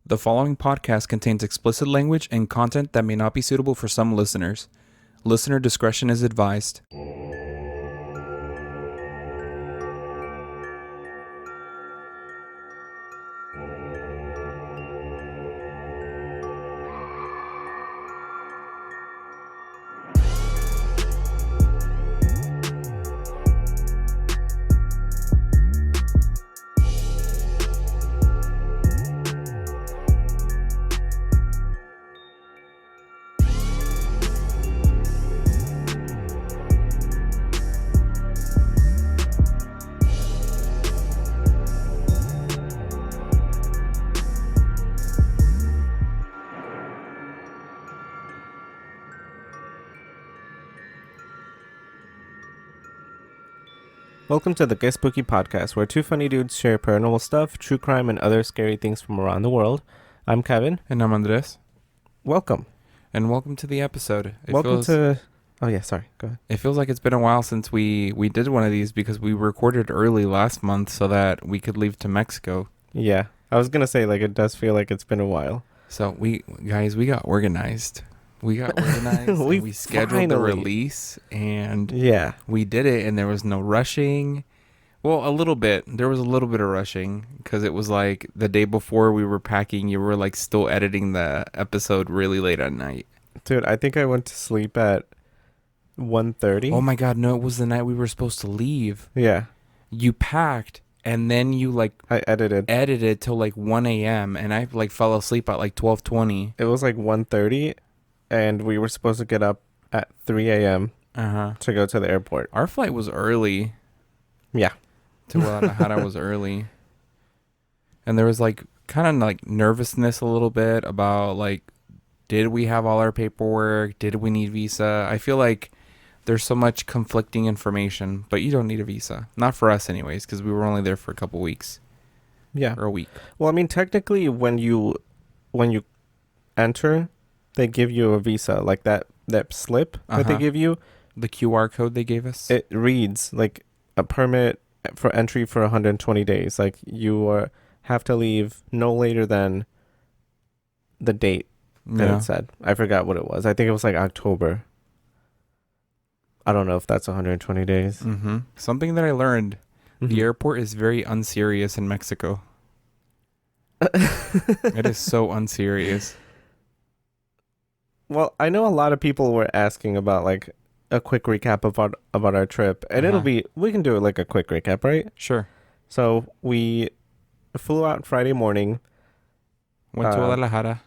The following podcast contains explicit language and content that may not be suitable for some listeners. Listener discretion is advised. Welcome to the Get Spooky podcast, where two funny dudes share paranormal stuff, true crime, and other scary things from around the world. I'm Kevin. And I'm Andres. Welcome. And welcome to the episode. Oh yeah, sorry. Go ahead. It feels like it's been a while since we did one of these because we recorded early last month so that we could leave to Mexico. Yeah. I was going to say, it does feel like it's been a while. So we got organized. We scheduled the release, and yeah, we did it, and there was no rushing. Well, a little bit. There was a little bit of rushing because it was like the day before we were packing, you were still editing the episode really late at night. Dude, I think I went to sleep at 1:30. Oh my God, no, it was the night we were supposed to leave. Yeah. You packed, and then you I edited till 1 a.m., and I fell asleep at 12:20. It was 1:30. And we were supposed to get up at 3 a.m. To go to the airport. Our flight was early. Yeah. To Guadalajara was early. And there was kind of nervousness a little bit about did we have all our paperwork? Did we need visa? I feel like there's so much conflicting information, but you don't need a visa. Not for us anyways, because we were only there for a couple weeks. Yeah. Or a week. Well, I mean, technically when you enter, they give you a visa, that slip that they give you. The QR code they gave us? It reads a permit for entry for 120 days. You have to leave no later than the date that it said. I forgot what it was. I think it was October. I don't know if that's 120 days. Mm-hmm. Something that I learned, the airport is very unserious in Mexico. It is so unserious. Well, I know a lot of people were asking about a quick recap about our trip, and we can do it a quick recap, right? Sure. So we flew out Friday morning. Went to Guadalajara.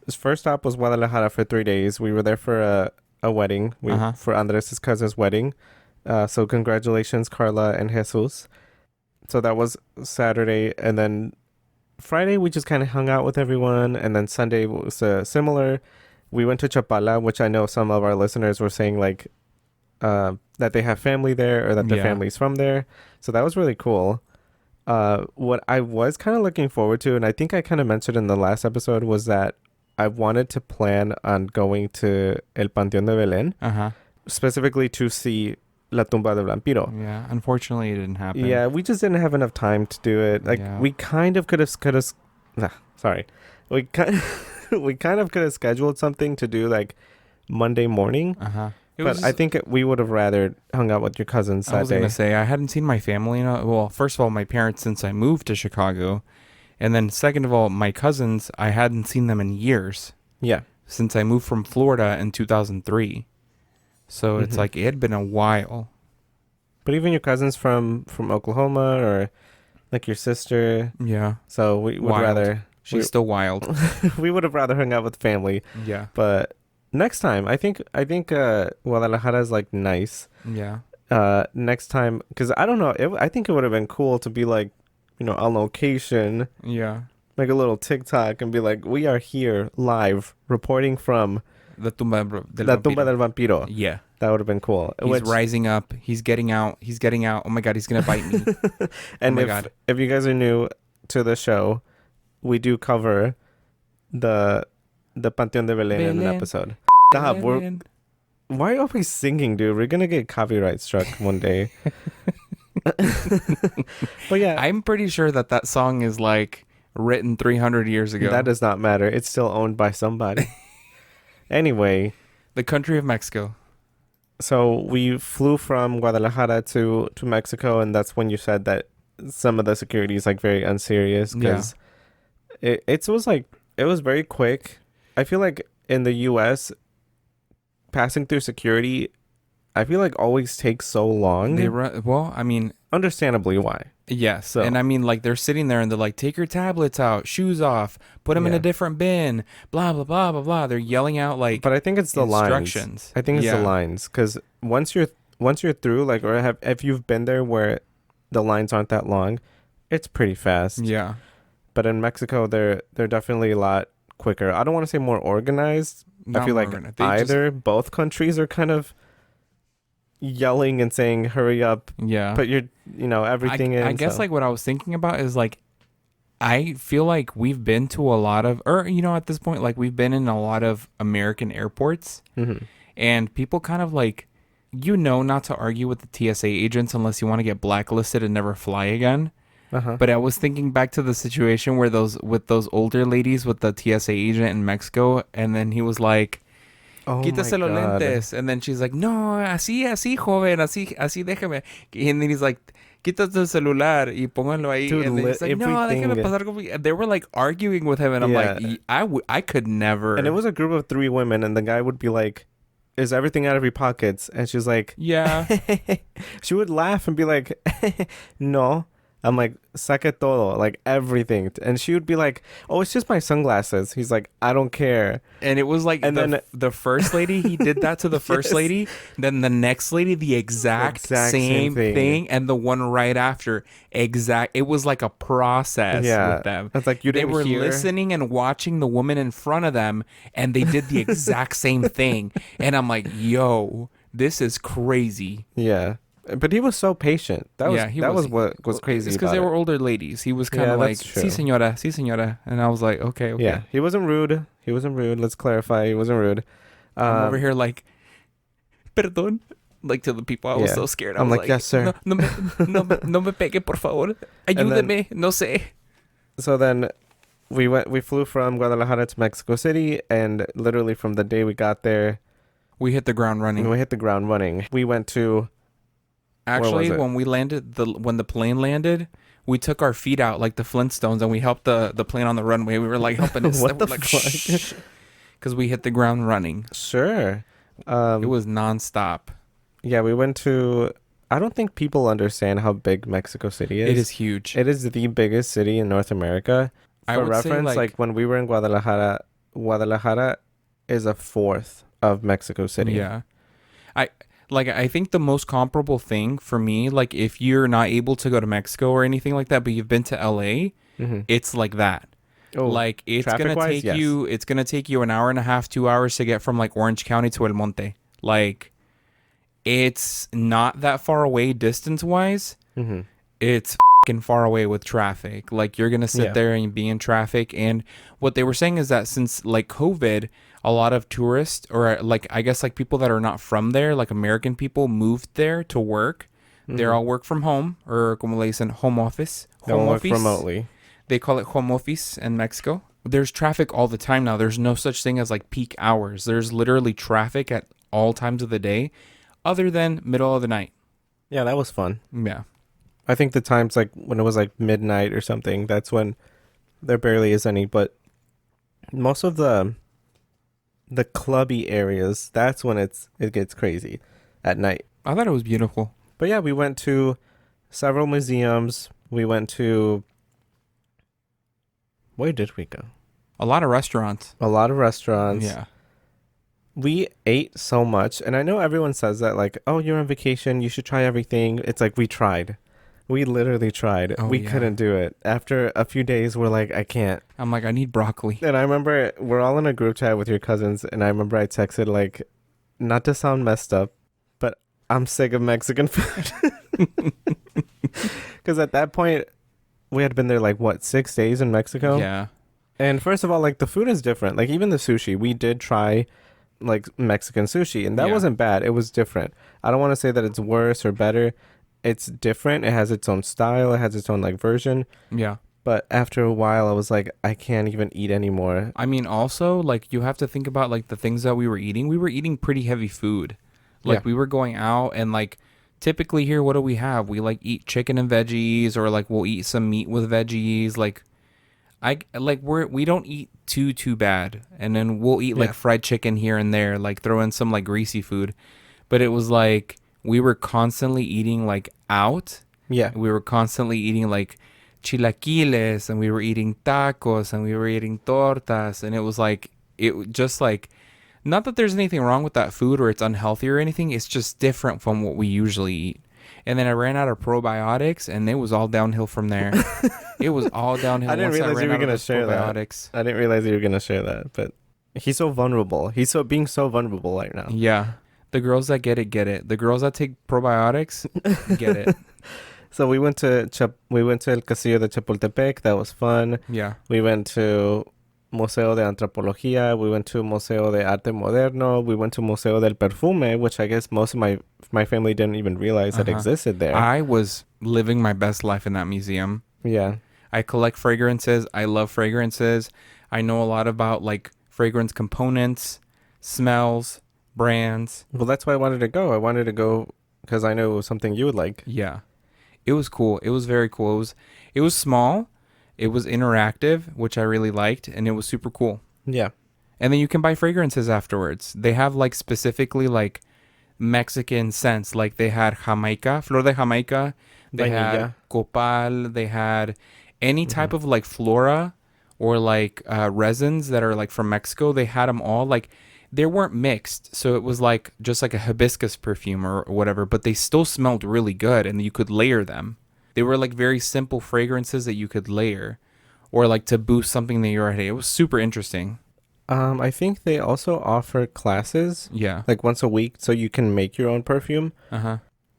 First stop was Guadalajara for 3 days. We were there for a wedding, for Andres' cousin's wedding. So congratulations, Carla and Jesus. So that was Saturday, and then Friday we just kind of hung out with everyone, and then Sunday was similar. We went to Chapala, which I know some of our listeners were saying that they have family there or that their family's from there. So that was really cool. What I was kind of looking forward to, and I think I kind of mentioned in the last episode, was that I wanted to plan on going to El Panteón de Belén, specifically to see La Tumba del Vampiro. Yeah, unfortunately it didn't happen. Yeah, we just didn't have enough time to do it. We kind of could have we kind of could have scheduled something to do Monday morning. But I think we would have rather hung out with your cousins that day. I was going to say, I hadn't seen my family. Well, first of all, my parents since I moved to Chicago. And then second of all, my cousins, I hadn't seen them in years. Yeah. Since I moved from Florida in 2003. So it's it had been a while. But even your cousins from Oklahoma or your sister. Yeah. So we would rather... She's still wild. We would have rather hung out with family. Yeah. But next time, I think Guadalajara is nice. Yeah. Next time, because I don't know, I think it would have been cool to be on location. Yeah. A little TikTok and be we are here live reporting from La Tumba del Vampiro. Yeah. That would have been cool. He's rising up. He's getting out. Oh my God, he's going to bite me. And if you guys are new to the show, we do cover the Panteón de Belén in an episode. Stop. Why are you always singing, dude? We're going to get copyright struck one day. But yeah. I'm pretty sure that song is written 300 years ago. That does not matter. It's still owned by somebody. Anyway. The country of Mexico. So we flew from Guadalajara to Mexico, and that's when you said that some of the security is like very unserious because it was very quick. I feel like in the U.S., passing through security, I feel like always takes so long. Understandably why. Yes. So. And I mean, like, they're sitting there and they're like, take your tablets out, shoes off, put them in a different bin, blah, blah, blah, blah, blah. They're yelling out, like, but I think it's the instructions. Lines. I think it's the lines. Because once you're through, like, or if you've been there where the lines aren't that long, it's pretty fast. Yeah. But in Mexico, they're definitely a lot quicker. I don't want to say more organized. I feel like both countries are kind of yelling and saying hurry up, put your everything in. I guess like what I was thinking about is like I feel like we've been to a lot of at this point, like we've been in a lot of American airports, and people kind of like not to argue with the TSA agents unless you want to get blacklisted and never fly again. But I was thinking back to the situation where those older ladies with the TSA agent in Mexico, and then he was like, quítase los lentes. And then she's like, no, así, joven, así déjame. And then he's like, quítate el celular y póngalo ahí. Dude, and then he's like, no, déjame pasar conmigo. And they were like arguing with him, and I'm like, I could never. And it was a group of 3 women, and the guy would be like, is everything out of your pockets? And she's like, yeah. She would laugh and be like, no. I'm like, saque todo, like everything. And she would be like, oh, it's just my sunglasses. He's like, I don't care. And it was like, and then the first lady, he did that to the first lady. Then the next lady, the exact same thing. And the one right after, it was like a process with them. It's like they were listening and watching the woman in front of them, and they did the exact same thing. And I'm like, yo, this is crazy. Yeah. But he was so patient. That was what was crazy. It's because they were older ladies. He was kind of like, sí señora. And I was like, okay. Yeah, he wasn't rude. Let's clarify. He wasn't rude. I'm over here like, perdón. Like to the people. I was so scared. I'm like, yes, sir. No me pegue, por favor. Ayúdeme. No sé. So then we flew from Guadalajara to Mexico City, and literally from the day we got there, we hit the ground running. We went to... Actually, when the plane landed, we took our feet out like the Flintstones, and we helped the plane on the runway. We were like helping it. What the fuck? Because we hit the ground running. Sure. It was nonstop. Yeah, we went to... I don't think people understand how big Mexico City is. It is huge. It is the biggest city in North America. For reference, like when we were in Guadalajara is a fourth of Mexico City. Yeah. I think the most comparable thing for me, like if you're not able to go to Mexico or anything like that, but you've been to LA, it's like that. Oh, like it's gonna take you. It's gonna take you an hour and a half, 2 hours to get from like Orange County to El Monte. Like, it's not that far away distance wise. It's fucking far away with traffic. Like you're gonna sit there and be in traffic. And what they were saying is that since like COVID, a lot of tourists, or like I guess like people that are not from there, like American people, moved there to work. They're all work from home, or como le dicen, home office. Home office. Work remotely. They call it home office in Mexico. There's traffic all the time now. There's no such thing as like peak hours. There's literally traffic at all times of the day, other than middle of the night. Yeah, that was fun. Yeah. I think the times like when it was like midnight or something, that's when there barely is any. But most of the clubby areas, that's when it gets crazy at night. I thought it was beautiful. But yeah, we went to several museums. We went to... Where did we go? A lot of restaurants. Yeah. We ate so much. And I know everyone says that like, oh, you're on vacation, you should try everything. It's like we tried. We literally tried. We couldn't do it. After a few days, we're like, I can't. I'm like, I need broccoli. And I remember we're all in a group chat with your cousins. And I remember I texted like, not to sound messed up, but I'm sick of Mexican food. Because at that point, we had been there like, 6 days in Mexico? Yeah. And first of all, like the food is different. Like even the sushi, we did try like Mexican sushi. And that wasn't bad. It was different. I don't want to say that it's worse or better. It's different. It has its own style. It has its own like version. Yeah. But after a while, I was like, I can't even eat anymore. I mean, also, like, you have to think about, like, the things that we were eating. We were eating pretty heavy food. Yeah. Like, we were going out and, like, typically here, what do we have? We, like, eat chicken and veggies, or, like, we'll eat some meat with veggies. Like, we don't eat too bad. And then we'll eat, like, Yeah. fried chicken here and there, like, throw in some, like, greasy food. But it was, like, we were constantly eating, like, out. Yeah. We were constantly eating, like, chilaquiles, and we were eating tacos, and we were eating tortas, and it was like, it just like, not that there's anything wrong with that food or it's unhealthy or anything, it's just different from what we usually eat. And then I ran out of probiotics, and it was all downhill from there. It was all downhill. I didn't once realize you were ran out gonna of share probiotics. that. I didn't realize you were gonna share that, but he's so vulnerable. He's so being so vulnerable right now. Yeah, the girls that get it, get it. The girls that take probiotics, get it. So we went to El Castillo de Chapultepec. That was fun. Yeah. We went to Museo de Antropología. We went to Museo de Arte Moderno. We went to Museo del Perfume, which I guess most of my family didn't even realize that existed there. I was living my best life in that museum. Yeah. I collect fragrances. I love fragrances. I know a lot about, like, fragrance components, smells, brands. Well, that's why I wanted to go. I wanted to go because I know it was something you would like. Yeah. It was cool. It was very cool. It was small. It was interactive, which I really liked, and it was super cool. Yeah. And then you can buy fragrances afterwards. They have, like, specifically, like, Mexican scents. Like, they had Jamaica, Flor de Jamaica. They had Copal. They had any type of, like, flora or, like, resins that are, like, from Mexico. They had them all. Like, they weren't mixed, so it was like just like a hibiscus perfume or whatever, but they still smelled really good, and you could layer them. They were like very simple fragrances that you could layer, or like to boost something that you already. It was super interesting. I think they also offer classes. Yeah. Like once a week, so you can make your own perfume.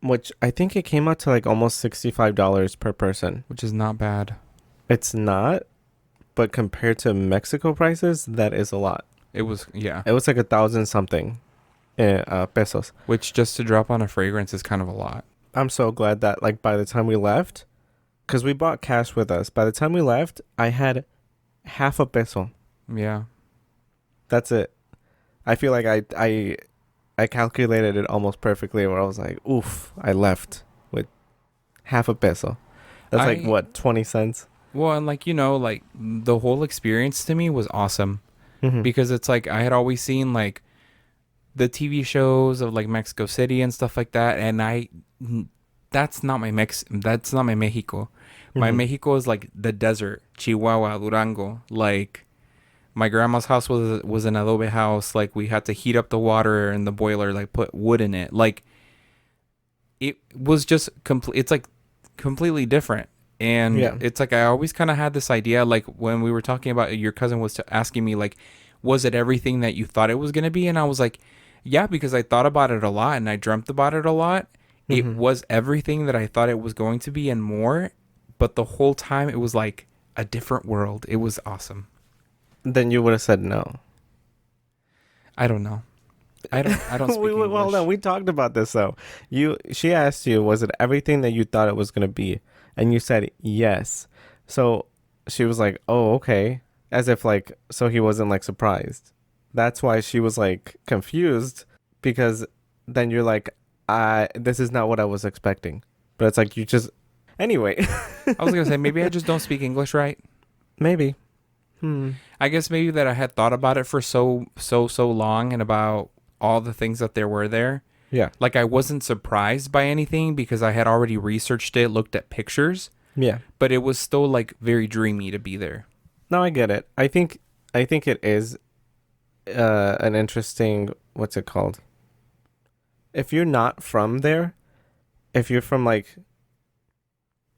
Which I think it came out to like almost $65 per person. Which is not bad. It's not, but compared to Mexico prices, that is a lot. It was, yeah. It was like 1,000 something pesos. Which, just to drop on a fragrance, is kind of a lot. I'm so glad that, like, by the time we left, because we brought cash with us. By the time we left, I had half a peso. Yeah. That's it. I feel like I calculated it almost perfectly, where I was like, oof, I left with half a peso. That's like, what, 20 cents? Well, and like, you know, like, the whole experience to me was awesome. Because it's like I had always seen like the TV shows of like Mexico City and stuff like that, and that's not my Mexico. My Mexico is like the desert, Chihuahua, Durango. Like, my grandma's house was an adobe house. Like, we had to heat up the water in the boiler, like put wood in it. Like, it was just it's like completely different. And it's like I always kind of had this idea, like when we were talking about, your cousin was asking me, like, was it everything that you thought it was going to be? And I was like, yeah, because I thought about it a lot and I dreamt about it a lot. It was everything that I thought it was going to be and more. But the whole time it was like a different world. It was awesome. Then you would have said no. I don't know. I don't speak English. Well, no, we talked about this though. She asked you, was it everything that you thought it was going to be? And you said yes. So she was like, oh, okay. As if like, so he wasn't like surprised. That's why she was like confused, because then you're like, this is not what I was expecting. But it's like, you just, anyway. I was going to say, maybe I just don't speak English right. Maybe. I guess maybe that I had thought about it for so long, and about all the things that there were there. Yeah. Like, I wasn't surprised by anything because I had already researched it, looked at pictures. Yeah. But it was still, like, very dreamy to be there. No, I get it. I think it is an interesting, what's it called? If you're not from there, if you're from, like,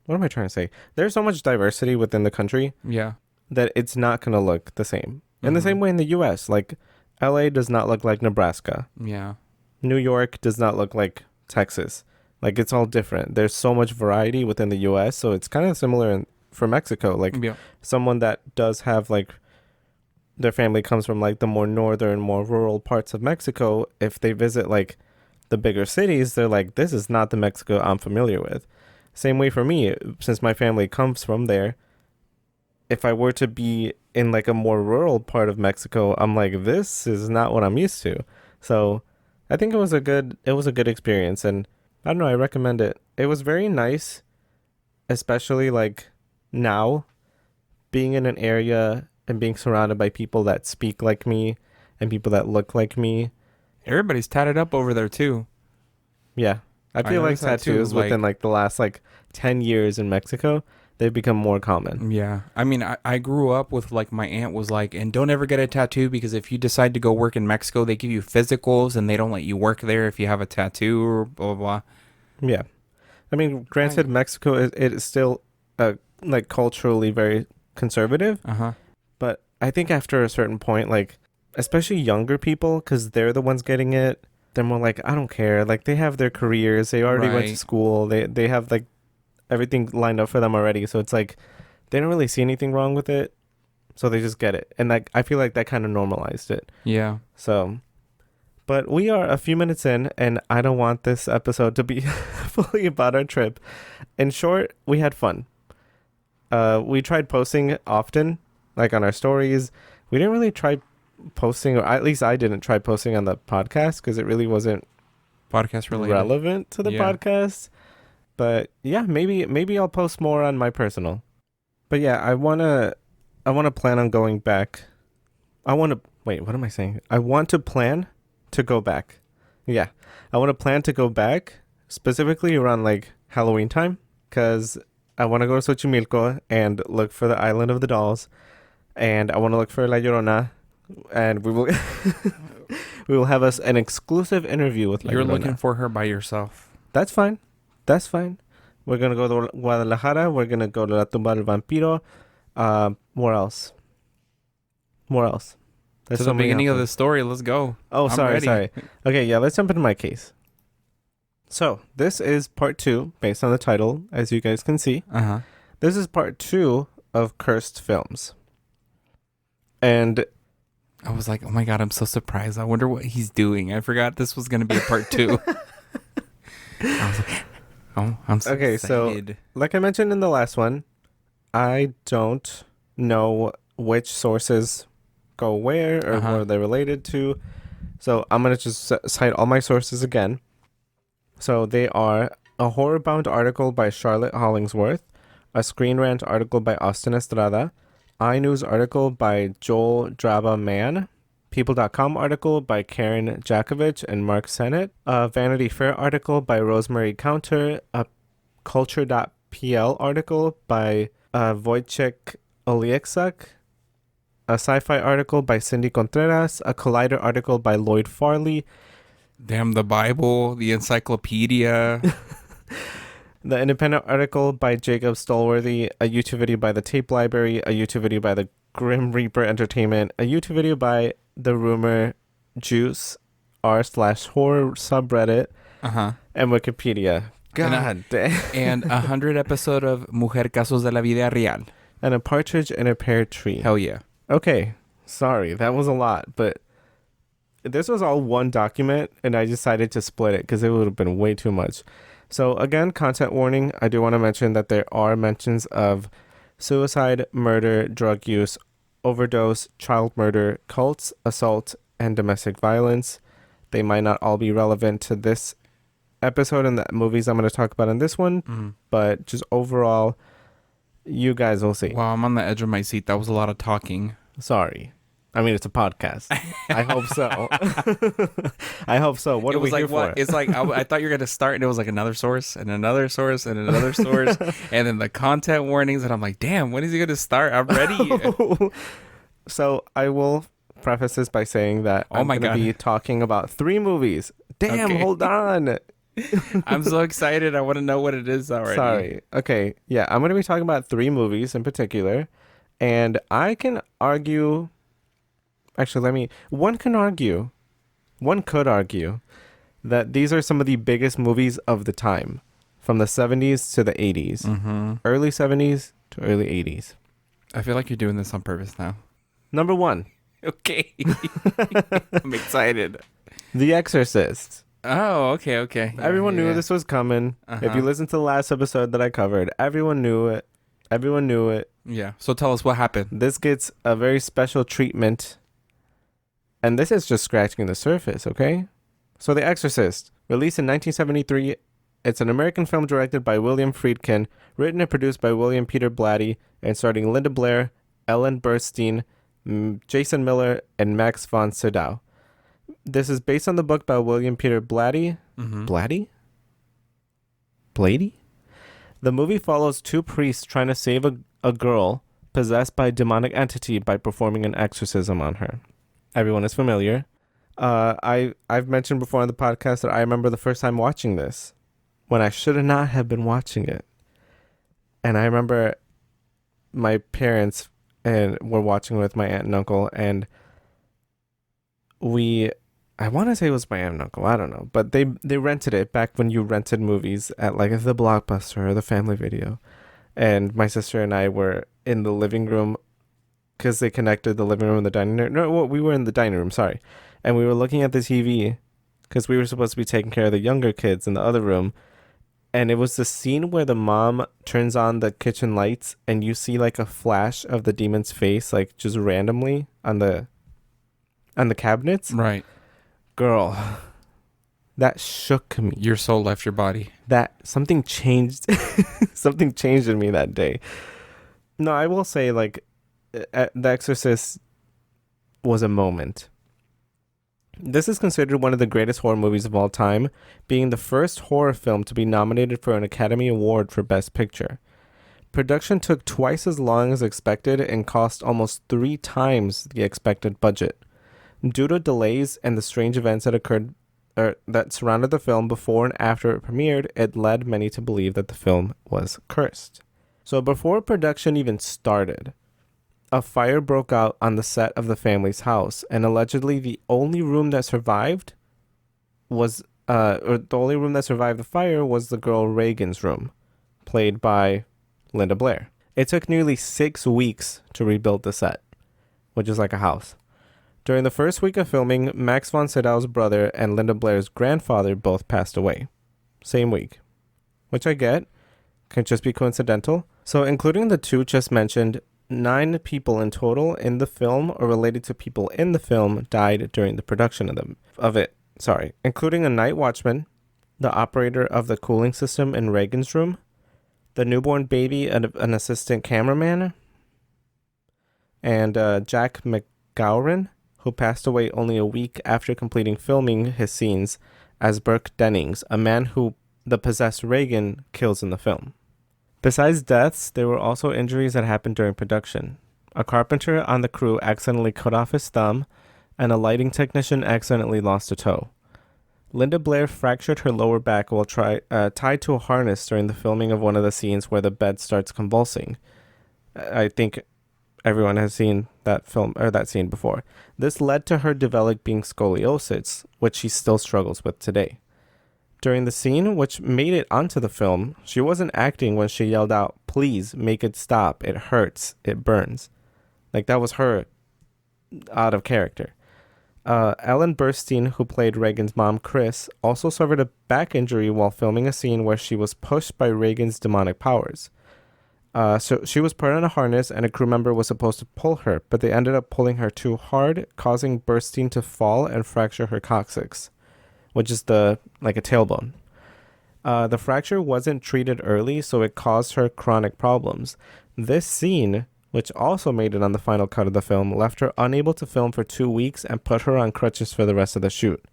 what am I trying to say? There's so much diversity within the country. Yeah. That it's not going to look the same. In the same way in the U.S., like, LA does not look like Nebraska. Yeah. New York does not look like Texas. Like, it's all different. There's so much variety within the U.S., so it's kind of similar for Mexico. Like, someone that does have, like, their family comes from, like, the more northern, more rural parts of Mexico. If they visit, like, the bigger cities, they're like, this is not the Mexico I'm familiar with. Same way for me, since my family comes from there, if I were to be in like a more rural part of Mexico, I'm like, this is not what I'm used to. So I think it was a good experience, and I don't know, I recommend it. It was very nice, especially like now being in an area and being surrounded by people that speak like me and people that look like me. Everybody's tatted up over there too. Yeah. I feel like tattoos within like the last like 10 years in Mexico, they've become more common. Yeah. I mean, I grew up with like my aunt was like, and don't ever get a tattoo because if you decide to go work in Mexico, they give you physicals and they don't let you work there if you have a tattoo or blah, blah, blah. Yeah. I mean, granted, Mexico it is still like culturally very conservative. Uh-huh. But I think after a certain point, like, especially younger people, because they're the ones getting it, they're more like, I don't care. Like, they have their careers. They already went to school. They have, like, everything lined up for them already. So it's like, they don't really see anything wrong with it. So they just get it. And, like, I feel like that kind of normalized it. Yeah. So, but we are a few minutes in, and I don't want this episode to be fully about our trip. In short, we had fun. We tried posting often, like on our stories. We didn't really try posting, or at least I didn't try posting on the podcast because it really wasn't podcast related, relevant to the podcast. But yeah, maybe I'll post more on my personal. But yeah, I wanna plan on going back. Wait, what am I saying? I want to plan to go back. Yeah, I want to plan to go back specifically around like Halloween time, because I want to go to Xochimilco and look for the Island of the Dolls, and I want to look for La Llorona, and we will have an exclusive interview with La Llorona. You're looking for her by yourself. That's fine. We're gonna go to Guadalajara. We're gonna go to La Tumba del Vampiro. Where else? There's to the beginning of the story. Let's go. Oh, sorry. Okay, yeah. Let's jump into my case. So, this is part 2, based on the title, as you guys can see. Uh-huh. This is part 2 of Cursed Films. And I was like, oh my God, I'm so surprised. I wonder what he's doing. I forgot this was going to be a part 2. I was like, oh, I'm so excited. So, like I mentioned in the last one, I don't know which sources go where or what they're related to. So, I'm going to just cite all my sources again. So they are a Horror-Bound article by Charlotte Hollingsworth, a Screen Rant article by Austin Estrada, iNews article by Joel Draba Mann, People.com article by Karen Jakovich and Mark Sennett, a Vanity Fair article by Rosemary Counter, a Culture.pl article by Wojciech Olieksak, a Sci-Fi article by Cindy Contreras, a Collider article by Lloyd Farley, Damn the Bible, the encyclopedia. The Independent article by Jacob Stolworthy, a YouTube video by The Tape Library, a YouTube video by The Grim Reaper Entertainment, a YouTube video by The Rumor Juice r/horror subreddit, and Wikipedia. God damn. And 100 episode of Mujer Casos de la Vida Real. And a partridge in a pear tree. Hell yeah. Okay, sorry, that was a lot, but this was all one document, and I decided to split it because it would have been way too much. So again, content warning, I do want to mention that there are mentions of suicide, murder, drug use, overdose, child murder, cults, assault, and domestic violence. They might not all be relevant to this episode and the movies I'm going to talk about in this one, but just overall, you guys will see. Wow, I'm on the edge of my seat. That was a lot of talking. Sorry. I mean, it's a podcast. I hope so. I hope so. What are we here for? It's like, I thought you were going to start and it was like another source and another source and another source. And then the content warnings. And I'm like, damn, when is he going to start? I'm ready. So I will preface this by saying that I'm going to be talking about 3 movies. Damn, okay. Hold on. I'm so excited. I want to know what it is already. Sorry. Okay. Yeah, I'm going to be talking about 3 movies in particular. And I can argue... Actually, one could argue that these are some of the biggest movies of the time, from the 70s to the 80s, early 70s to early 80s. I feel like you're doing this on purpose now. Number 1. Okay. I'm excited. The Exorcist. Oh, okay. Everyone knew this was coming. If you listened to the last episode that I covered, everyone knew it. Everyone knew it. Yeah. So tell us what happened. This gets a very special treatment. And this is just scratching the surface, okay? So The Exorcist, released in 1973. It's an American film directed by William Friedkin, written and produced by William Peter Blatty, and starring Linda Blair, Ellen Burstyn, Jason Miller, and Max von Sydow. This is based on the book by William Peter Blatty. Mm-hmm. Blatty? Blady? The movie follows two priests trying to save a girl possessed by a demonic entity by performing an exorcism on her. Everyone is familiar. I've mentioned before on the podcast that I remember the first time watching this when I should not have been watching it. And I remember my parents were watching with my aunt and uncle, and I want to say it was my aunt and uncle, I don't know, but they rented it back when you rented movies at like the Blockbuster or the Family Video. And my sister and I were in the living room because they connected the living room and the dining room. No, well, we were in the dining room, sorry. And we were looking at the TV because we were supposed to be taking care of the younger kids in the other room. And it was the scene where the mom turns on the kitchen lights and you see like a flash of the demon's face, like just randomly on the cabinets. Right. Girl, that shook me. Your soul left your body. That something changed. Something changed in me that day. No, I will say, like, The Exorcist was a moment. This is considered one of the greatest horror movies of all time, being the first horror film to be nominated for an Academy Award for Best Picture. Production took twice as long as expected and cost almost 3 times the expected budget. Due to delays and the strange events that occurred that surrounded the film before and after it premiered, it led many to believe that the film was cursed. So before production even started, a fire broke out on the set of the family's house, and allegedly the only room that survived was the only room that survived the fire was the girl Reagan's room, played by Linda Blair. It took nearly 6 weeks to rebuild the set, which is like a house. During the first week of filming, Max von Sydow's brother and Linda Blair's grandfather both passed away. Same week. Which I get. Can just be coincidental. So including the 2 just mentioned, 9 people in total in the film or related to people in the film died during the production of it. Including a night watchman, the operator of the cooling system in Reagan's room, the newborn baby, an assistant cameraman, and Jack McGowran, who passed away only a week after completing filming his scenes as Burke Dennings, a man who the possessed Reagan kills in the film. Besides deaths, there were also injuries that happened during production. A carpenter on the crew accidentally cut off his thumb, and a lighting technician accidentally lost a toe. Linda Blair fractured her lower back while tied to a harness during the filming of one of the scenes where the bed starts convulsing. I think everyone has seen that film or that scene before. This led to her developing scoliosis, which she still struggles with today. During the scene, which made it onto the film, she wasn't acting when she yelled out, "Please make it stop. It hurts. It burns." Like that was her out of character. Ellen Burstyn, who played Reagan's mom, Chris, also suffered a back injury while filming a scene where she was pushed by Reagan's demonic powers. So she was put on a harness and a crew member was supposed to pull her, but they ended up pulling her too hard, causing Burstyn to fall and fracture her coccyx, which is like a tailbone. The fracture wasn't treated early, so it caused her chronic problems. This scene, which also made it on the final cut of the film, left her unable to film for 2 weeks and put her on crutches for the rest of the shoot.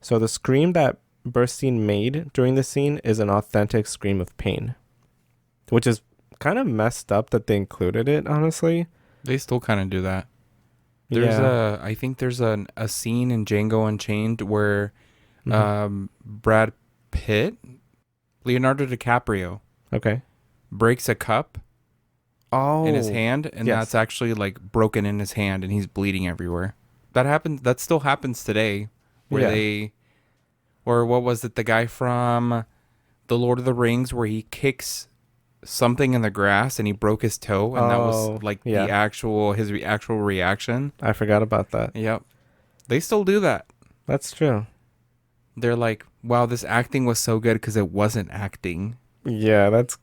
So the scream that Burstyn made during the scene is an authentic scream of pain, which is kind of messed up that they included it, honestly. They still kind of do that. I think there's a scene in Django Unchained where Brad Pitt, Leonardo DiCaprio, breaks a cup in his hand, and that's actually like broken in his hand, and he's bleeding everywhere. That still happens today, or what was it, the guy from The Lord of the Rings, where he kicks something in the grass and he broke his toe, and that was like his actual reaction. I forgot about that. Yep. They still do that. That's true. They're like, wow, this acting was so good because it wasn't acting. Yeah, that's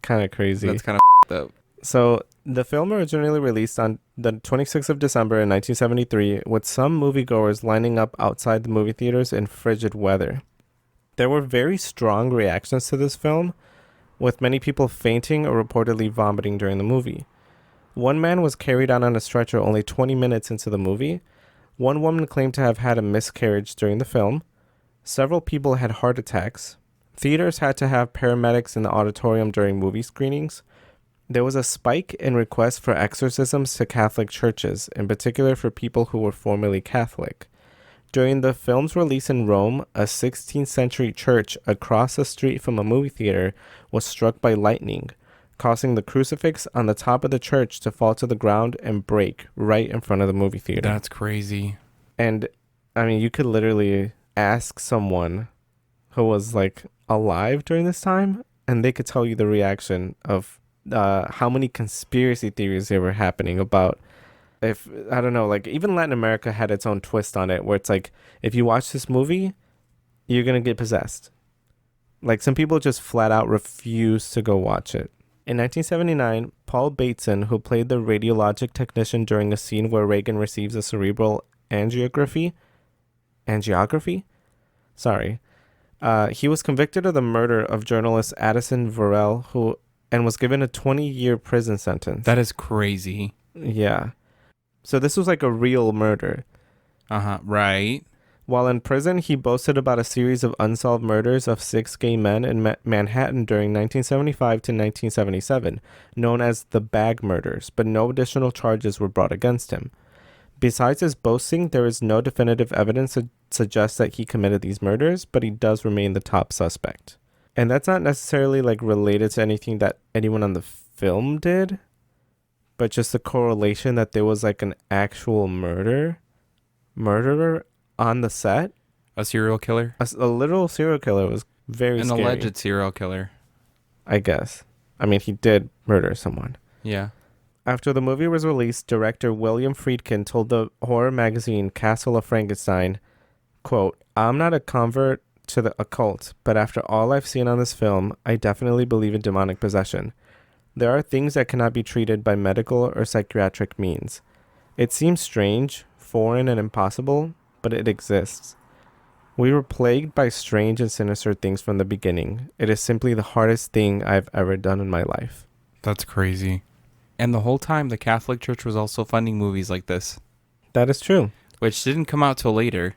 kind of crazy. That's kind of up. So the film originally released on the 26th of December in 1973, with some moviegoers lining up outside the movie theaters in frigid weather. There were very strong reactions to this film, with many people fainting or reportedly vomiting during the movie. One man was carried out on a stretcher only 20 minutes into the movie. One woman claimed to have had a miscarriage during the film. Several people had heart attacks. Theaters had to have paramedics in the auditorium during movie screenings. There was a spike in requests for exorcisms to Catholic churches, in particular for people who were formerly Catholic. During the film's release in Rome, a 16th century church across the street from a movie theater was struck by lightning, causing the crucifix on the top of the church to fall to the ground and break right in front of the movie theater. That's crazy. And, I mean, you could literally ask someone who was, like, alive during this time, and they could tell you the reaction of how many conspiracy theories there were happening about, if I don't know, like even Latin America had its own twist on it, where it's like, if you watch this movie, you're gonna get possessed. Like, some people just flat out refuse to go watch it. In 1979, Paul Bateson, who played the radiologic technician during a scene where Reagan receives a cerebral angiography, he was convicted of the murder of journalist Addison Verrell, and was given a 20-year prison sentence. That is crazy. Yeah. So this was like a real murder. Right. While in prison, he boasted about a series of unsolved murders of 6 gay men in Manhattan during 1975 to 1977, known as the Bag Murders, but no additional charges were brought against him. Besides his boasting, there is no definitive evidence to suggest that he committed these murders, but he does remain the top suspect. And that's not necessarily like related to anything that anyone on the film did, but just the correlation that there was like an actual murderer on the set. A serial killer? A literal serial killer. Was very scary. An alleged serial killer. I guess. I mean, he did murder someone. Yeah. After the movie was released, director William Friedkin told the horror magazine Castle of Frankenstein, quote, "I'm not a convert to the occult, but after all I've seen on this film, I definitely believe in demonic possession. There are things that cannot be treated by medical or psychiatric means. It seems strange, foreign, and impossible, but it exists. We were plagued by strange and sinister things from the beginning. It is simply the hardest thing I've ever done in my life." That's crazy. And the whole time, the Catholic Church was also funding movies like this. That is true. Which didn't come out till later.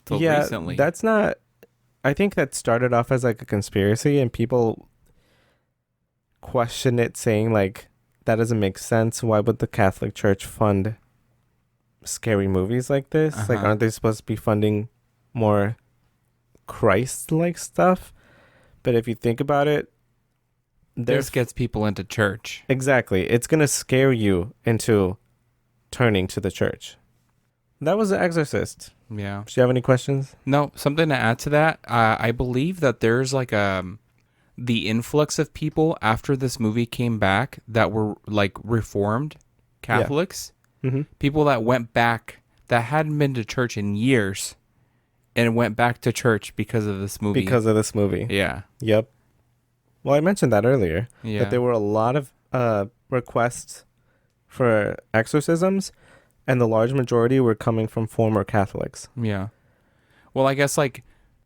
Till recently. That's not... I think that started off as like a conspiracy, and people question it, saying like, that doesn't make sense. Why would the Catholic Church fund scary movies like this? Like, aren't they supposed to be funding more Christ-like stuff? But if you think about it, this gets people into church. Exactly. It's going to scare you into turning to the church. That was The Exorcist. Yeah. Do you have any questions? No, something to add to that. I believe that there's like the influx of people after this movie came back that were like Reformed Catholics. Yeah. Mm-hmm. People that went back that hadn't been to church in years and went back to church because of this movie. Because of this movie. Yeah. Yep. Well, I mentioned that earlier. Yeah. That there were a lot of requests for exorcisms, and the large majority were coming from former Catholics. Yeah. Well, I guess like,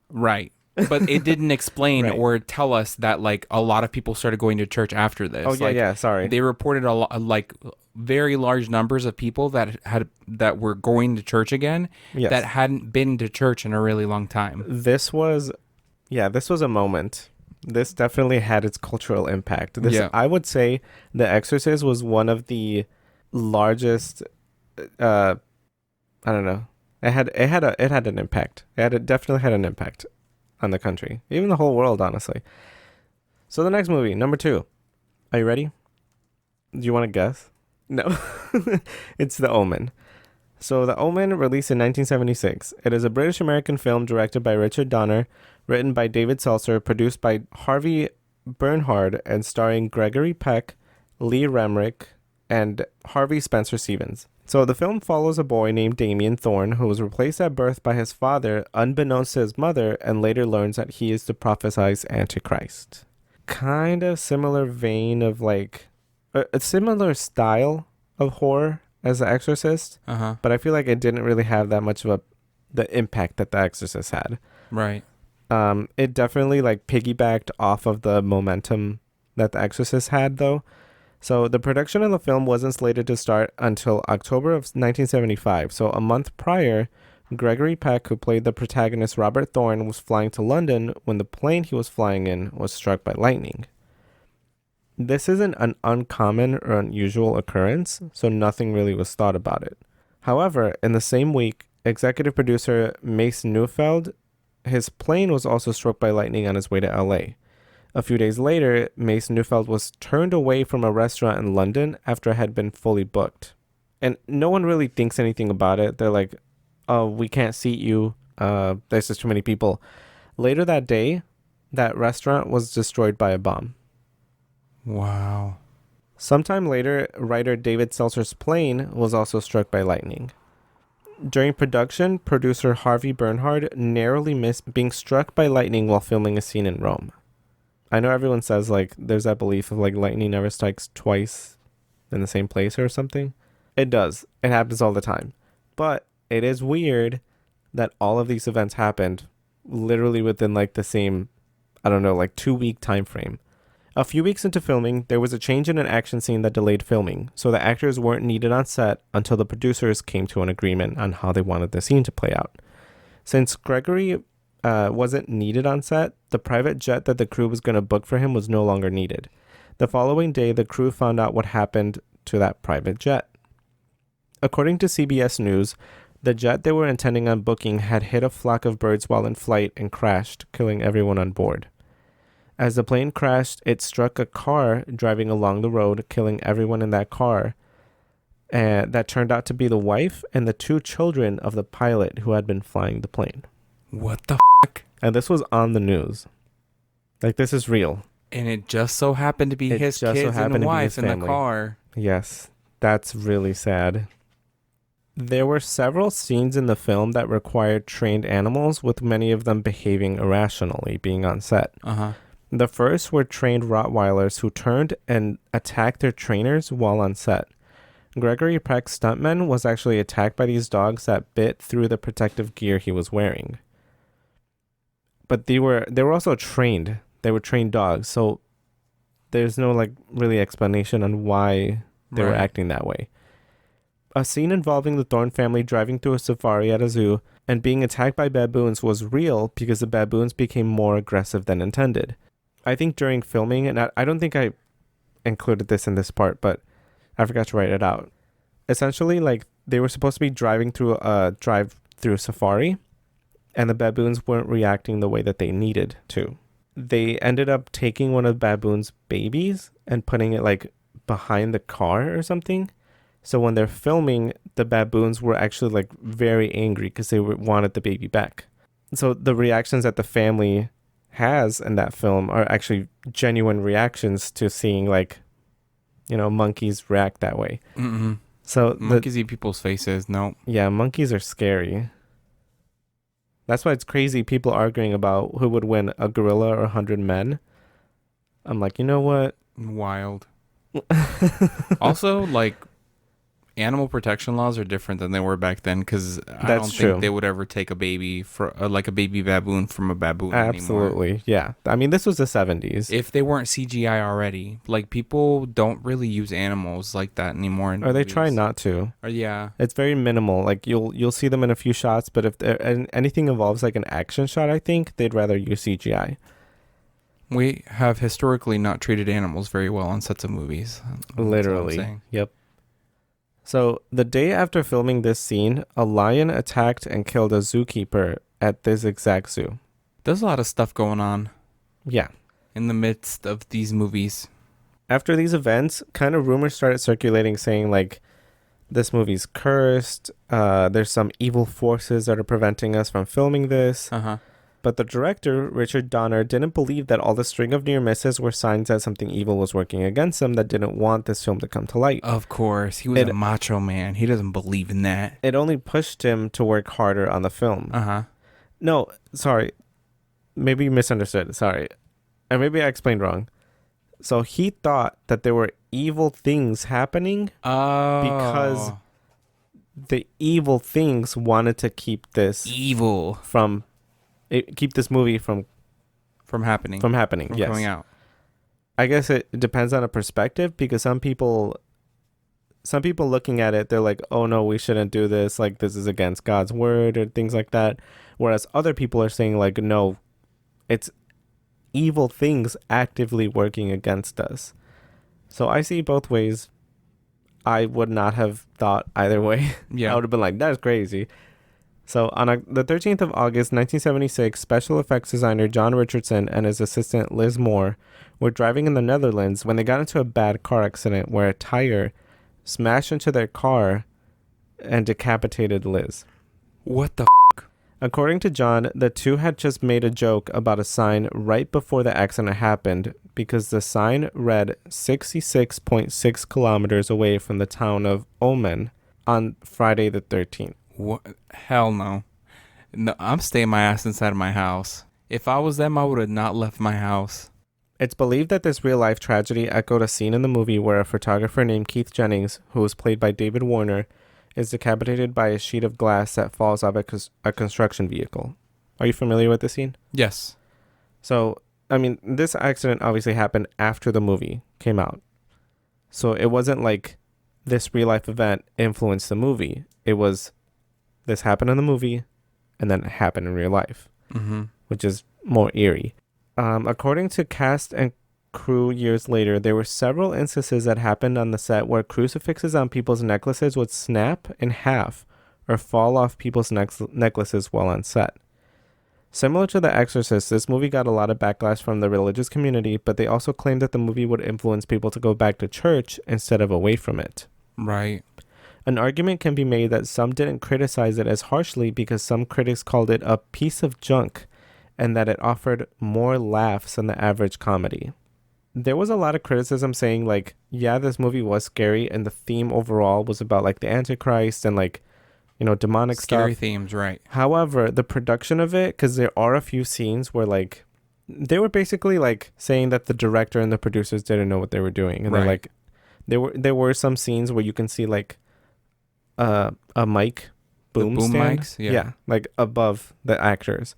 right. But it didn't explain Right. or tell us that like a lot of people started going to church after this. Oh, yeah, like, sorry. They reported a lot, like very large numbers of people that were going to church again that hadn't been to church in a really long time. This was a moment. This definitely had its cultural impact. I would say The Exorcist was one of the largest. I don't know. It had an impact. It definitely had an impact on the country, even the whole world, honestly. So the next movie, number 2. Are you ready? Do you want to guess? No. It's The Omen. So The Omen, released in 1976. It is a British-American film directed by Richard Donner, written by David Seltzer, produced by Harvey Bernhard, and starring Gregory Peck, Lee Remrick, and Harvey Spencer Stevens. So the film follows a boy named Damien Thorne, who was replaced at birth by his father, unbeknownst to his mother, and later learns that he is the prophesied Antichrist. Kind of similar vein of like... a similar style of horror as The Exorcist, but I feel like it didn't really have that much of the impact that The Exorcist had. Right. It definitely like piggybacked off of the momentum that The Exorcist had, though. So the production of the film wasn't slated to start until October of 1975. So a month prior, Gregory Peck, who played the protagonist Robert Thorne, was flying to London when the plane he was flying in was struck by lightning. This isn't an uncommon or unusual occurrence, so nothing really was thought about it. However, in the same week, executive producer Mace Neufeld, his plane was also struck by lightning on his way to LA. A few days later, Mace Neufeld was turned away from a restaurant in London after it had been fully booked. And no one really thinks anything about it. They're like, oh, we can't seat you. There's just too many people. Later that day, that restaurant was destroyed by a bomb. Wow. Sometime later, writer David Seltzer's plane was also struck by lightning. During production, producer Harvey Bernhard narrowly missed being struck by lightning while filming a scene in Rome. I know everyone says, like, there's that belief of, like, lightning never strikes twice in the same place or something. It does. It happens all the time. But it is weird that all of these events happened literally within, like, the same, 2-week time frame. A few weeks into filming, there was a change in an action scene that delayed filming, so the actors weren't needed on set until the producers came to an agreement on how they wanted the scene to play out. Since Gregory wasn't needed on set, the private jet that the crew was going to book for him was no longer needed. The following day, the crew found out what happened to that private jet. According to CBS News, the jet they were intending on booking had hit a flock of birds while in flight and crashed, killing everyone on board. As the plane crashed, it struck a car driving along the road, killing everyone in that car. And that turned out to be the wife and the 2 children of the pilot who had been flying the plane. What the fuck? And this was on the news. Like, this is real. And it just so happened to be his kids and wife in the car. Yes, that's really sad. There were several scenes in the film that required trained animals, with many of them behaving irrationally, being on set. The first were trained Rottweilers who turned and attacked their trainers while on set. Gregory Peck's stuntman was actually attacked by these dogs that bit through the protective gear he was wearing. But they were also trained. They were trained dogs, so there's no really explanation on why they were acting that way. A scene involving the Thorne family driving through a safari at a zoo and being attacked by baboons was real because the baboons became more aggressive than intended. I think during filming, and I don't think I included this in this part, but I forgot to write it out. Essentially, they were supposed to be driving through a drive-through safari, and the baboons weren't reacting the way that they needed to. They ended up taking one of the baboon's babies and putting it behind the car or something. So when they're filming, the baboons were actually very angry because they wanted the baby back. So the reactions that the family has in that film are actually genuine reactions to seeing monkeys react that way. So monkeys eat people's faces. No. Yeah, monkeys are scary. That's why it's crazy people arguing about who would win, a gorilla or 100 men. I'm like, you know what? Wild. Also, animal protection laws are different than they were back then, because I don't think they would ever take a baby for a baby baboon from a baboon Absolutely anymore. Yeah, I mean, this was the 70s. If they weren't CGI already, people don't really use animals like that anymore in or movies. They try not to. Or yeah, it's very minimal. You'll see them in a few shots, but if anything involves an action shot, I think they'd rather use CGI. We have historically not treated animals very well on sets of movies. Literally. Yep. So, the day after filming this scene, a lion attacked and killed a zookeeper at this exact zoo. There's a lot of stuff going on. Yeah. In the midst of these movies. After these events, kind of rumors started circulating saying, this movie's cursed, there's some evil forces that are preventing us from filming this. But the director, Richard Donner, didn't believe that all the string of near misses were signs that something evil was working against him that didn't want this film to come to light. Of course. He was a macho man. He doesn't believe in that. It only pushed him to work harder on the film. No, sorry. Maybe you misunderstood. Sorry. And maybe I explained wrong. So he thought that there were evil things happening because Oh, the evil things wanted to keep this evil from keep this movie from happening, from happening. from coming Yes. out. I guess it depends on a perspective, because some people looking at it, they're like, oh no, we shouldn't do this, like this is against God's word or things like that, whereas other people are saying like, no, it's evil things actively working against us. So I see both ways. I would not have thought either way. I Yeah. would have been like, that's crazy. So on the 13th of August 1976, special effects designer John Richardson and his assistant Liz Moore were driving in the Netherlands when they got into a bad car accident where a tire smashed into their car and decapitated Liz. What the? According to John, the two had just made a joke about a sign right before the accident happened, because the sign read 66.6 kilometers away from the town of Omen on Friday the 13th. What? Hell no. No, I'm staying my ass inside of my house. If I was them, I would have not left my house. It's believed that this real-life tragedy echoed a scene in the movie where a photographer named Keith Jennings, who was played by David Warner, is decapitated by a sheet of glass that falls off a construction vehicle. Are you familiar with the scene? Yes. So, I mean, this accident obviously happened after the movie came out. So it wasn't like this real-life event influenced the movie. It was, this happened in the movie, and then it happened in real life, which is more eerie. According to cast and crew years later, there were several instances that happened on the set where crucifixes on people's necklaces would snap in half or fall off people's necklaces while on set. Similar to The Exorcist, this movie got a lot of backlash from the religious community, but they also claimed that the movie would influence people to go back to church instead of away from it. Right. An argument can be made that some didn't criticize it as harshly because some critics called it a piece of junk and that it offered more laughs than the average comedy. There was a lot of criticism saying like, yeah, this movie was scary and the theme overall was about like the Antichrist and like, you know, demonic Scary stuff. themes, right. However, the production of it, because there are a few scenes where like, they were basically like saying that the director and the producers didn't know what they were doing. And Right. they're like, there were some scenes where you can see like a mic boom boom stand. mics? Yeah. Like above the actors.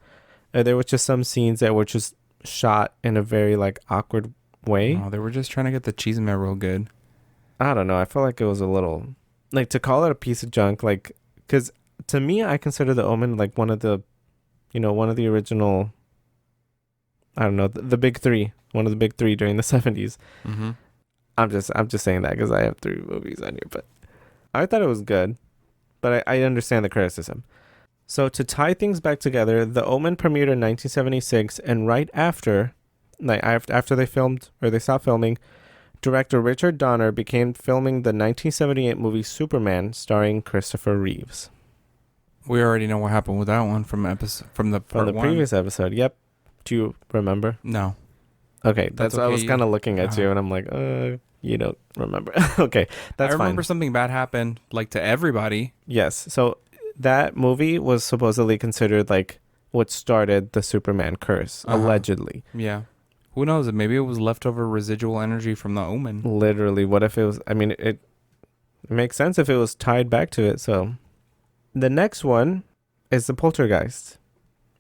There was just some scenes that were just shot in a very like awkward way. Oh, they were just trying to get the cheese man real good. I don't know. I felt like it was a little like, to call it a piece of junk, like, because to me, I consider The Omen like one of the, you know, one of the original, I don't know, the big three, one of the big three during the 70s. Mm-hmm. I'm just saying that because I have 3 movies on here, but I thought it was good, but I understand the criticism. So to tie things back together, The Omen premiered in 1976, and right after, like after they filmed or they stopped filming, director Richard Donner began filming the 1978 movie Superman, starring Christopher Reeves. We already know what happened with that one from the Previous episode. Yep. Do you remember? No. Okay, that's why I was okay. kind of looking at you, and I'm like, you don't remember. Okay, that's fine. I remember something bad happened, like to everybody. Yes. So that movie was supposedly considered like what started the Superman curse, allegedly. Yeah. Who knows? Maybe it was leftover residual energy from The Omen. Literally, what if it was? I mean, it makes sense if it was tied back to it. So the next one is The Poltergeist,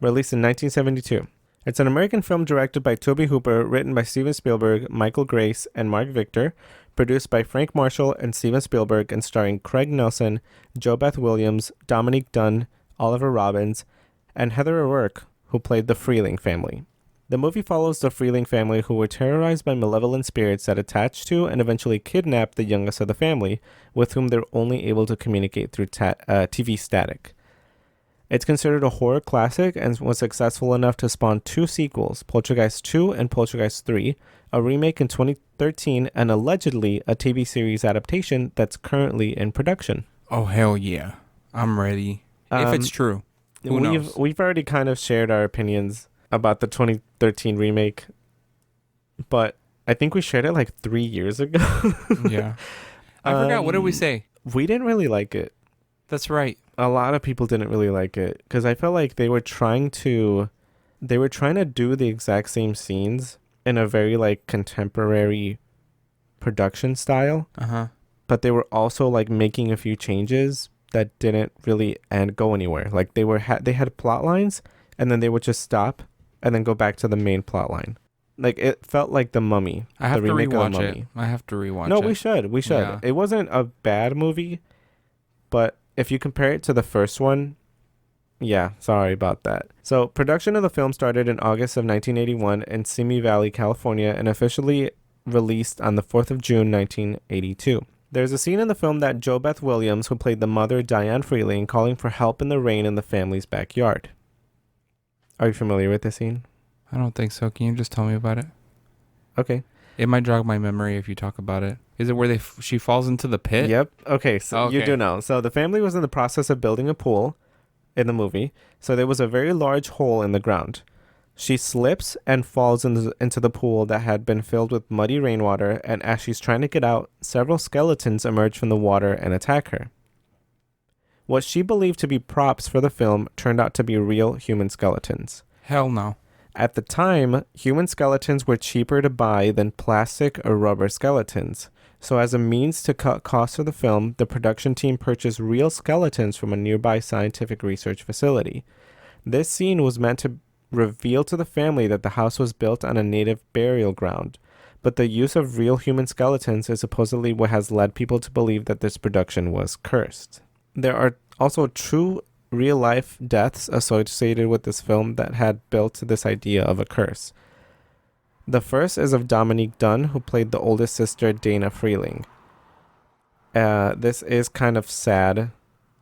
released in 1972. It's an American film directed by Tobe Hooper, written by Steven Spielberg, Michael Grace, and Mark Victor, produced by Frank Marshall and Steven Spielberg, and starring Craig Nelson, Jo Beth Williams, Dominique Dunn, Oliver Robbins, and Heather O'Rourke, who played the Freeling family. The movie follows the Freeling family, who were terrorized by malevolent spirits that attached to and eventually kidnapped the youngest of the family, with whom they're only able to communicate through TV static. It's considered a horror classic and was successful enough to spawn 2 sequels, Poltergeist 2 and Poltergeist 3, a remake in 2013, and allegedly a TV series adaptation that's currently in production. Oh, hell yeah. I'm ready. If it's true. Who knows? We've already kind of shared our opinions about the 2013 remake, but I think we shared it like 3 years ago. Yeah. I forgot. What did we say? We didn't really like it. That's right. A lot of people didn't really like it because I felt like they were trying to do the exact same scenes in a very like contemporary production style. But they were also like making a few changes that didn't really go anywhere. Like they had plot lines, and then they would just stop and then go back to the main plot line. Like it felt like The Mummy. I have to rewatch it. I have to rewatch it. No, we should. Yeah. It wasn't a bad movie, but if you compare it to the first one, yeah, sorry about that. So production of the film started in August of 1981 in Simi Valley, California, and officially released on the 4th of June, 1982. There's a scene in the film that JoBeth Williams, who played the mother Diane Freeling, calling for help in the rain in the family's backyard. Are you familiar with this scene? I don't think so. Can you just tell me about it? Okay. It might jog my memory if you talk about it. Is it where she falls into the pit? Yep. Okay, so you do know. So the family was in the process of building a pool in the movie. So there was a very large hole in the ground. She slips and falls into the pool that had been filled with muddy rainwater, and as she's trying to get out, several skeletons emerge from the water and attack her. What she believed to be props for the film turned out to be real human skeletons. Hell no. At the time, human skeletons were cheaper to buy than plastic or rubber skeletons. So as a means to cut costs for the film, the production team purchased real skeletons from a nearby scientific research facility. This scene was meant to reveal to the family that the house was built on a native burial ground, but the use of real human skeletons is supposedly what has led people to believe that this production was cursed. There are also true real-life deaths associated with this film that had built this idea of a curse. The first is of Dominique Dunn, who played the oldest sister, Dana Freeling. This is kind of sad,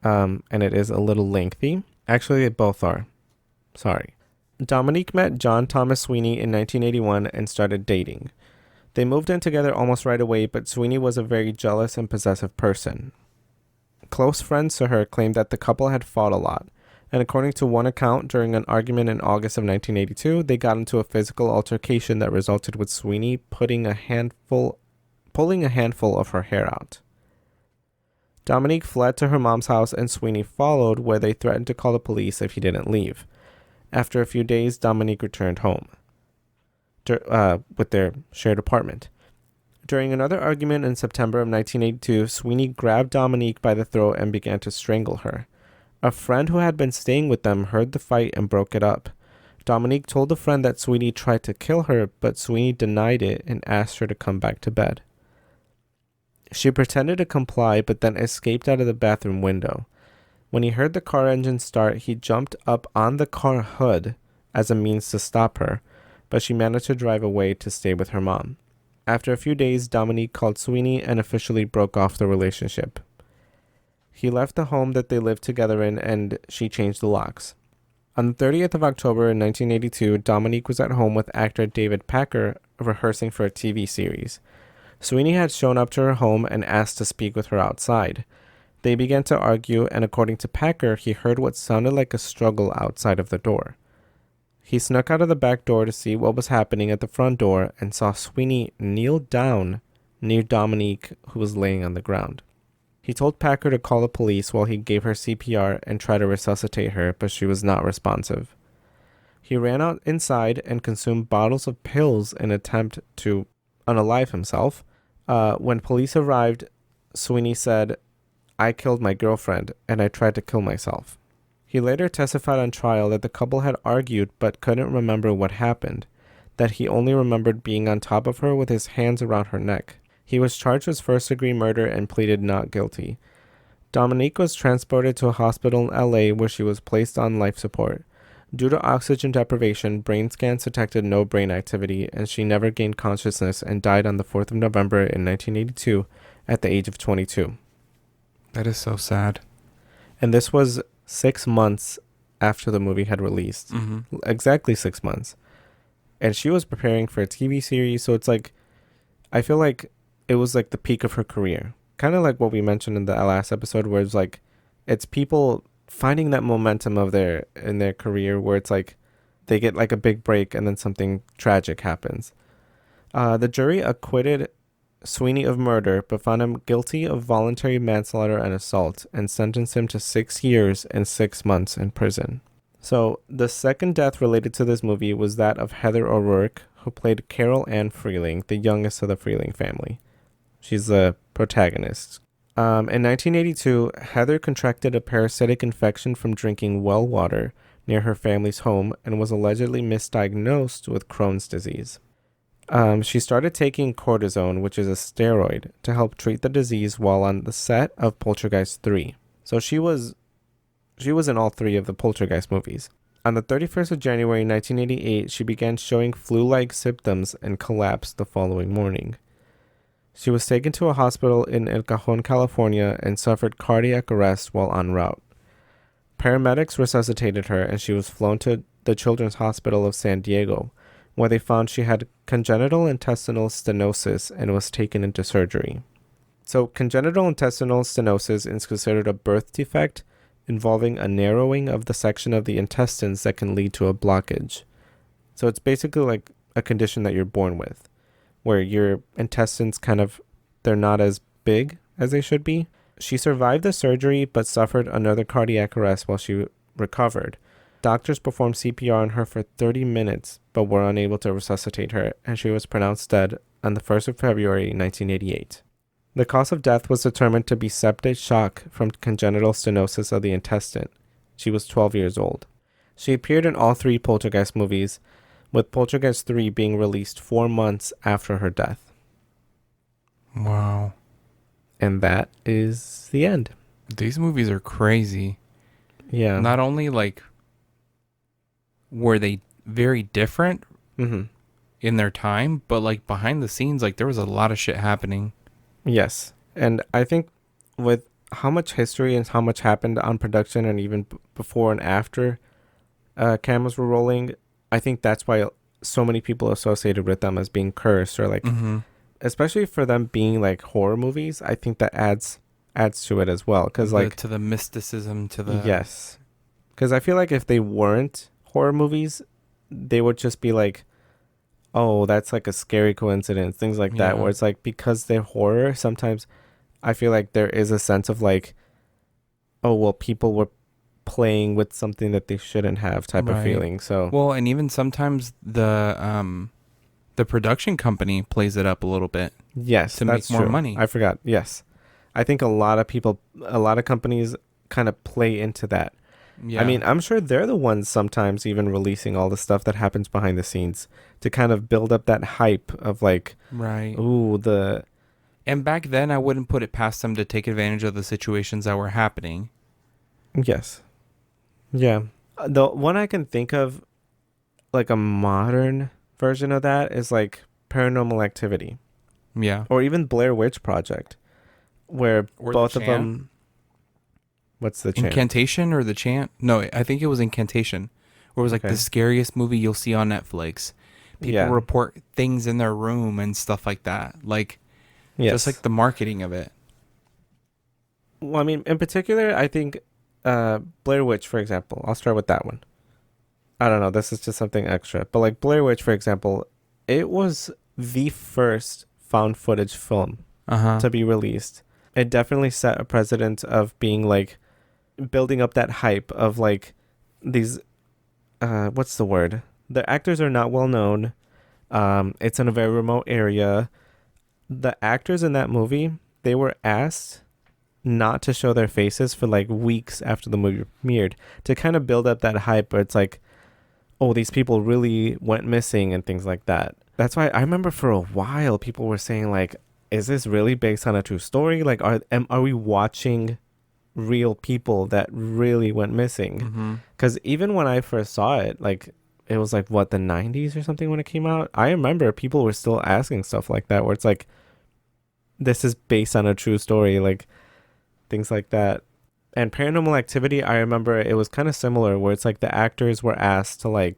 and it is a little lengthy. Actually, they both are. Sorry. Dominique met John Thomas Sweeney in 1981 and started dating. They moved in together almost right away, but Sweeney was a very jealous and possessive person. Close friends to her claimed that the couple had fought a lot, and according to one account, during an argument in August of 1982, they got into a physical altercation that resulted with Sweeney pulling a handful of her hair out. Dominique fled to her mom's house, and Sweeney followed, where they threatened to call the police if he didn't leave. After a few days, Dominique returned home with their shared apartment. During another argument in September of 1982, Sweeney grabbed Dominique by the throat and began to strangle her. A friend who had been staying with them heard the fight and broke it up. Dominique told the friend that Sweeney tried to kill her, but Sweeney denied it and asked her to come back to bed. She pretended to comply, but then escaped out of the bathroom window. When he heard the car engine start, he jumped up on the car hood as a means to stop her, but she managed to drive away to stay with her mom. After a few days, Dominique called Sweeney and officially broke off the relationship. He left the home that they lived together in, and she changed the locks. On the 30th of October in 1982, Dominique was at home with actor David Packer rehearsing for a TV series. Sweeney had shown up to her home and asked to speak with her outside. They began to argue, and according to Packer, he heard what sounded like a struggle outside of the door. He snuck out of the back door to see what was happening at the front door and saw Sweeney kneel down near Dominique, who was laying on the ground. He told Packer to call the police while he gave her CPR and tried to resuscitate her, but she was not responsive. He ran out inside and consumed bottles of pills in an attempt to unalive himself. When police arrived, Sweeney said, "I killed my girlfriend and I tried to kill myself." He later testified on trial that the couple had argued but couldn't remember what happened, that he only remembered being on top of her with his hands around her neck. He was charged with first-degree murder and pleaded not guilty. Dominique was transported to a hospital in LA where she was placed on life support. Due to oxygen deprivation, brain scans detected no brain activity, and she never gained consciousness and died on the 4th of November in 1982 at the age of 22. That is so sad. And this was 6 months after the movie had released. Mm-hmm. Exactly 6 months. And she was preparing for a TV series, so it's like, I feel like it was like the peak of her career. Kind of like what we mentioned in the last episode, where it's like, it's people finding that momentum in their career, where it's like, they get like a big break and then something tragic happens. The jury acquitted Sweeney of murder, but found him guilty of voluntary manslaughter and assault, and sentenced him to 6 years and 6 months in prison. So, the second death related to this movie was that of Heather O'Rourke, who played Carol Ann Freeling, the youngest of the Freeling family. She's the protagonist. In 1982, Heather contracted a parasitic infection from drinking well water near her family's home and was allegedly misdiagnosed with Crohn's disease. She started taking cortisone, which is a steroid, to help treat the disease while on the set of Poltergeist 3. So she was in all 3 of the Poltergeist movies. On the 31st of January 1988, she began showing flu-like symptoms and collapsed the following morning. She was taken to a hospital in El Cajon, California, and suffered cardiac arrest while en route. Paramedics resuscitated her, and she was flown to the Children's Hospital of San Diego, where they found she had congenital intestinal stenosis and was taken into surgery. So congenital intestinal stenosis is considered a birth defect involving a narrowing of the section of the intestines that can lead to a blockage. So it's basically like a condition that you're born with, where your intestines they're not as big as they should be. She survived the surgery but suffered another cardiac arrest while she recovered. Doctors performed CPR on her for 30 minutes but were unable to resuscitate her, and she was pronounced dead on the 1st of February 1988. The cause of death was determined to be septic shock from congenital stenosis of the intestine. She was 12 years old. She appeared in all 3 Poltergeist movies, with Poltergeist 3 being released 4 months after her death. Wow. And that is the end. These movies are crazy. Yeah. Not only were they very different in their time, but behind the scenes, there was a lot of shit happening. Yes. And I think with how much history and how much happened on production and even before and after cameras were rolling, I think that's why so many people associated with them as being cursed, or especially for them being horror movies. I think that adds to it as well, because to the mysticism, to the yes, because I feel like if they weren't horror movies, they would just be oh, that's a scary coincidence, things like that, where it's because they're horror, sometimes I feel like there is a sense of oh, well, people were playing with something that they shouldn't have type of feeling. So well, and even sometimes the production company plays it up a little bit. Yes, to make more money. I forgot. Yes, I think a lot of companies kind of play into that. Yeah. I mean, I'm sure they're the ones sometimes even releasing all the stuff that happens behind the scenes to kind of build up that hype of ooh, and back then I wouldn't put it past them to take advantage of the situations that were happening. Yes. Yeah. The one I can think of, a modern version of that, is Paranormal Activity. Yeah. Or even Blair Witch Project, where both of them... What's the chant? Incantation or the chant? No, I think it was Incantation. Where it was the scariest movie you'll see on Netflix. People report things in their room and stuff like that. Just the marketing of it. Well, I mean, in particular, I think Blair Witch, for example. I'll start with that one. I don't know. This is just something extra. But Blair Witch, for example, it was the first found footage film to be released. It definitely set a precedent of being building up that hype of these what's the word, the actors are not well known, it's in a very remote area. The actors in that movie, they were asked not to show their faces for weeks after the movie premiered to kind of build up that hype where it's oh, these people really went missing and things like that. That's why I remember for a while people were saying is this really based on a true story? Are we watching real people that really went missing? Because even when I first saw it, it was the 90s or something when it came out. I remember people were still asking stuff like that, where it's this is based on a true story, things like that. And Paranormal Activity, I remember it was kind of similar, where it's the actors were asked to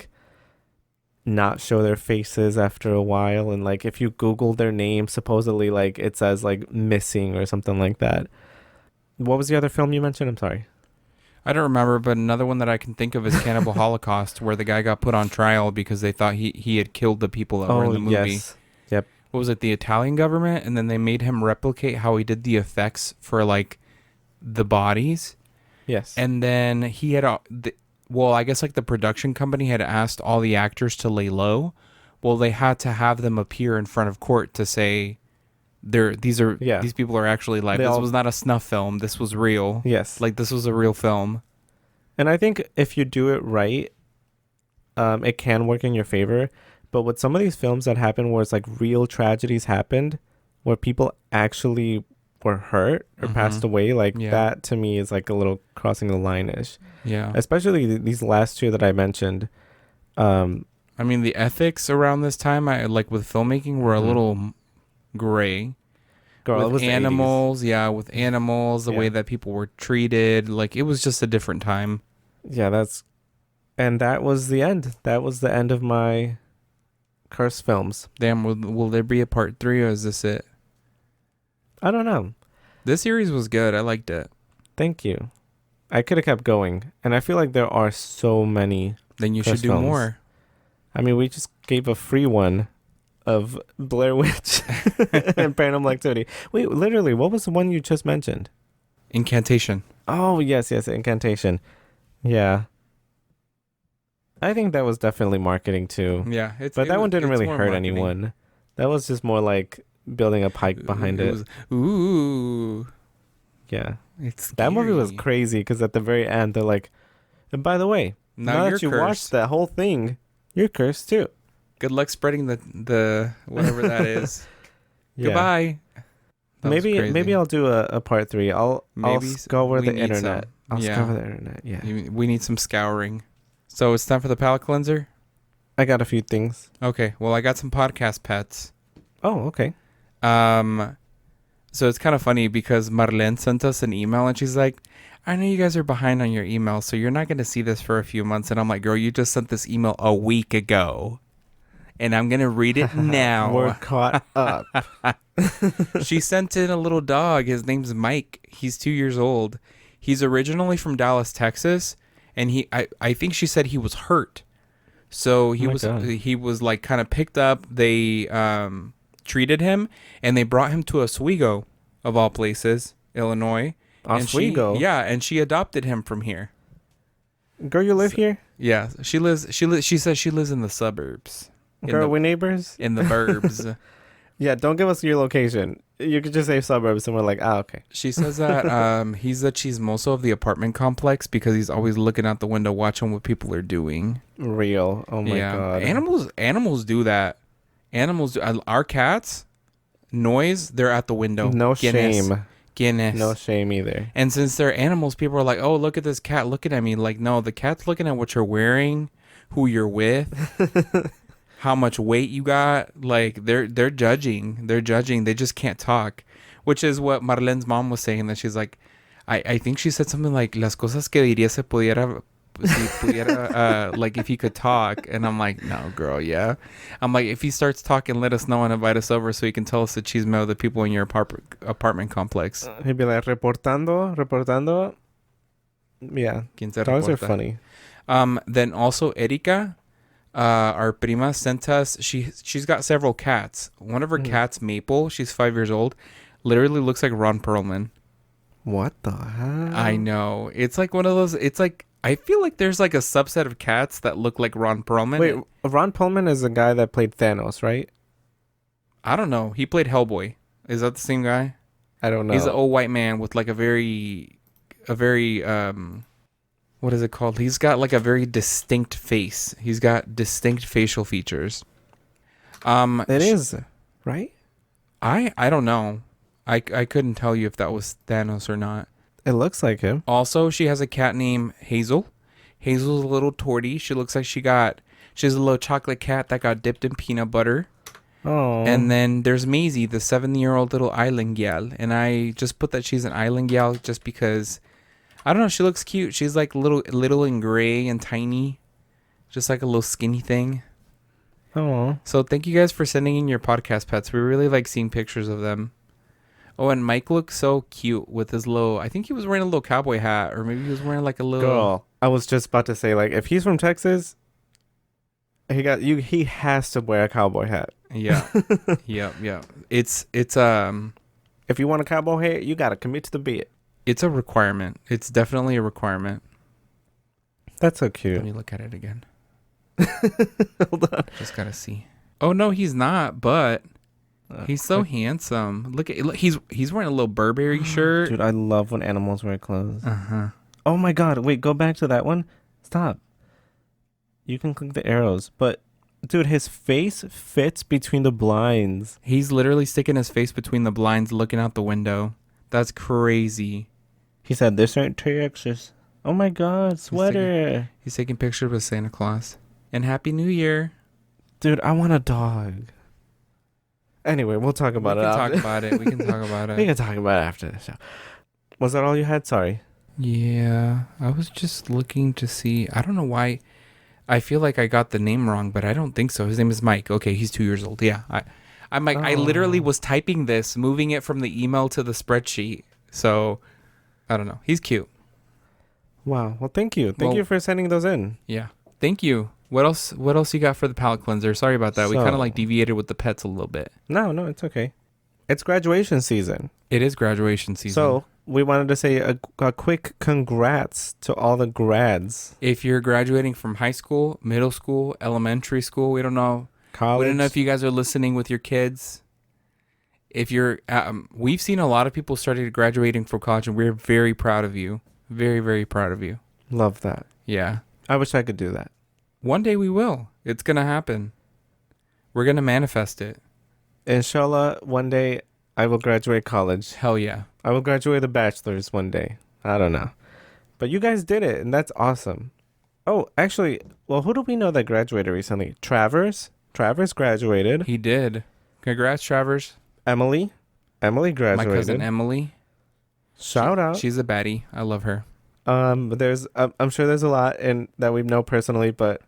not show their faces after a while, and if you Google their name, supposedly it says missing or something like that. What was the other film you mentioned? I'm sorry, I don't remember, but another one that I can think of is Cannibal Holocaust, where the guy got put on trial because they thought he had killed the people that were in the movie. Yes. Yep. What was it, the Italian government? And then they made him replicate how he did the effects for the bodies. Yes. And then he had I guess the production company had asked all the actors to lay low Well, they had to have them appear in front of court to say these people are actually live. This was not a snuff film. This was real. Yes. Like, this was a real film. And I think if you do it right, it can work in your favor. But with some of these films that happen where it's like real tragedies happened, where people actually were hurt or passed away, like that to me is like a little crossing the line-ish. Yeah. Especially these last two that I mentioned. I mean, the ethics around this time, like with filmmaking, were a little gray. Girl, with it was animals, with animals, the way that people were treated, like it was just a different time. Yeah, that was the end. That was the end of my cursed films. Damn, will there be a part 3 or is this it? I don't know. This series was good. I liked it. Thank you. I could have kept going, and I feel like there are so many. Then you should do films. more. I mean, we just gave a free one of Blair Witch and Paranormal Activity. Wait, literally, what was the one you just mentioned? Incantation. Oh, yes, Incantation. Yeah. I think that was definitely marketing too. Yeah. But that one didn't really hurt anyone. That was just more like building a hype behind it. Ooh. Yeah. It's scary. That movie was crazy because at the very end, they're like, and by the way, now that you watched that whole thing, you're cursed too. Good luck spreading the whatever that is. Yeah. Goodbye. Maybe I'll do a part 3. I'll scour the internet. I'll scour the internet. Yeah. We need some scouring. So it's time for the palate cleanser? I got a few things. Okay. Well, I got some podcast pets. Oh, okay. So it's kind of funny because Marlene sent us an email and she's like, I know you guys are behind on your email, so you're not going to see this for a few months. And I'm like, girl, you just sent this email a week ago. And I'm going to read it now. We're caught up. She sent in a little dog. His name's Mike. He's 2 years old. He's originally from Dallas, Texas. And I think she said he was hurt. So he was like kind of picked up. They treated him and they brought him to Oswego, of all places, Illinois. Oswego? And she adopted him from here. Girl, you live here? Yeah, she says she lives in the suburbs. Girl, we neighbors? In the burbs. Yeah, don't give us your location. You could just say suburbs and we're like, okay. She says that he's the chismoso of the apartment complex because he's always looking out the window watching what people are doing. Real. Oh my God. Animals do that. Our cats, noise, they're at the window. No Guinness. No shame either. And since they're animals, people are like, oh, look at this cat looking at me. Like, no, the cat's looking at what you're wearing, who you're with, how much weight you got. Like, they're judging. They just can't talk, which is what Marlene's mom was saying, that she's like, I think she said something like, las cosas que diría si pudiera, like if he could talk. And I'm like, no, girl, yeah. I'm like, if he starts talking, let us know and invite us over so he can tell us the chisme of the people in your apartment complex. He'd be like, reportando. Yeah, dogs are funny. Then also Erika, our prima, sent us, she's got several cats. One of her cats, Maple, she's 5 years old, literally looks like Ron Perlman. What the hell? I know. It's like one of those, it's like, I feel like there's like a subset of cats that look like Ron Perlman. Wait, Ron Perlman is the guy that played Thanos, right? I don't know. He played Hellboy. Is that the same guy? I don't know. He's an old white man with like a very, what is it called? He's got like a very distinct face. He's got distinct facial features. It is, right? I don't know. I couldn't tell you if that was Thanos or not. It looks like him. Also, she has a cat named Hazel. Hazel's a little tortie. She looks like she has a little chocolate cat that got dipped in peanut butter. Oh. And then there's Maisie, the 7-year-old little island gal. And I just put that she's an island gal just because, I don't know, she looks cute. She's like little and gray and tiny. Just like a little skinny thing. Oh. So thank you guys for sending in your podcast pets. We really like seeing pictures of them. Oh, and Mike looks so cute with his I think he was wearing a little cowboy hat, or maybe he was wearing like a little... Girl, I was just about to say, like, if he's from Texas, he has to wear a cowboy hat. Yeah. Yeah. It's if you want a cowboy hat, you got to commit to the bit. It's a requirement. It's definitely a requirement. That's so cute. Let me look at it again. Hold on. Just got to see. Oh no, he's not. But he's so handsome. Look, he's wearing a little Burberry shirt. Dude, I love when animals wear clothes. Uh-huh. Oh my god, wait, go back to that one. Stop. You can click the arrows, but dude, his face fits between the blinds. He's literally sticking his face between the blinds, looking out the window. That's crazy. He said, "This ain't Texas." Oh my god, sweater. He's taking pictures with Santa Claus. And Happy New Year. Dude, I want a dog. Anyway, we'll talk about it. We can talk about it. We can talk about it. We can talk about it after the show. Was that all you had? Sorry. Yeah, I was just looking to see. I don't know why. I feel like I got the name wrong, but I don't think so. His name is Mike. Okay, he's 2 years old. Yeah, I'm like, I literally was typing this, moving it from the email to the spreadsheet. So, I don't know. He's cute. Wow. Well, thank you. Thank you for sending those in. Yeah. Thank you. What else? What else you got for the palate cleanser? Sorry about that. We kind of like deviated with the pets a little bit. No, it's okay. It's graduation season. It is graduation season. So we wanted to say a quick congrats to all the grads. If you're graduating from high school, middle school, elementary school, we don't know. College. We don't know if you guys are listening with your kids. If you're, we've seen a lot of people started graduating from college, and we're very proud of you. Very, very proud of you. Love that. Yeah. I wish I could do that. One day we will. It's going to happen. We're going to manifest it. Inshallah, one day I will graduate college. Hell yeah. I will graduate a bachelor's one day. I don't know. But you guys did it, and that's awesome. Oh, actually, well, who do we know that graduated recently? Travers? Travers graduated. He did. Congrats, Travers. Emily graduated. My cousin Emily. Shout out. She's a baddie. I love her. There's, I'm sure there's a lot that we know personally, but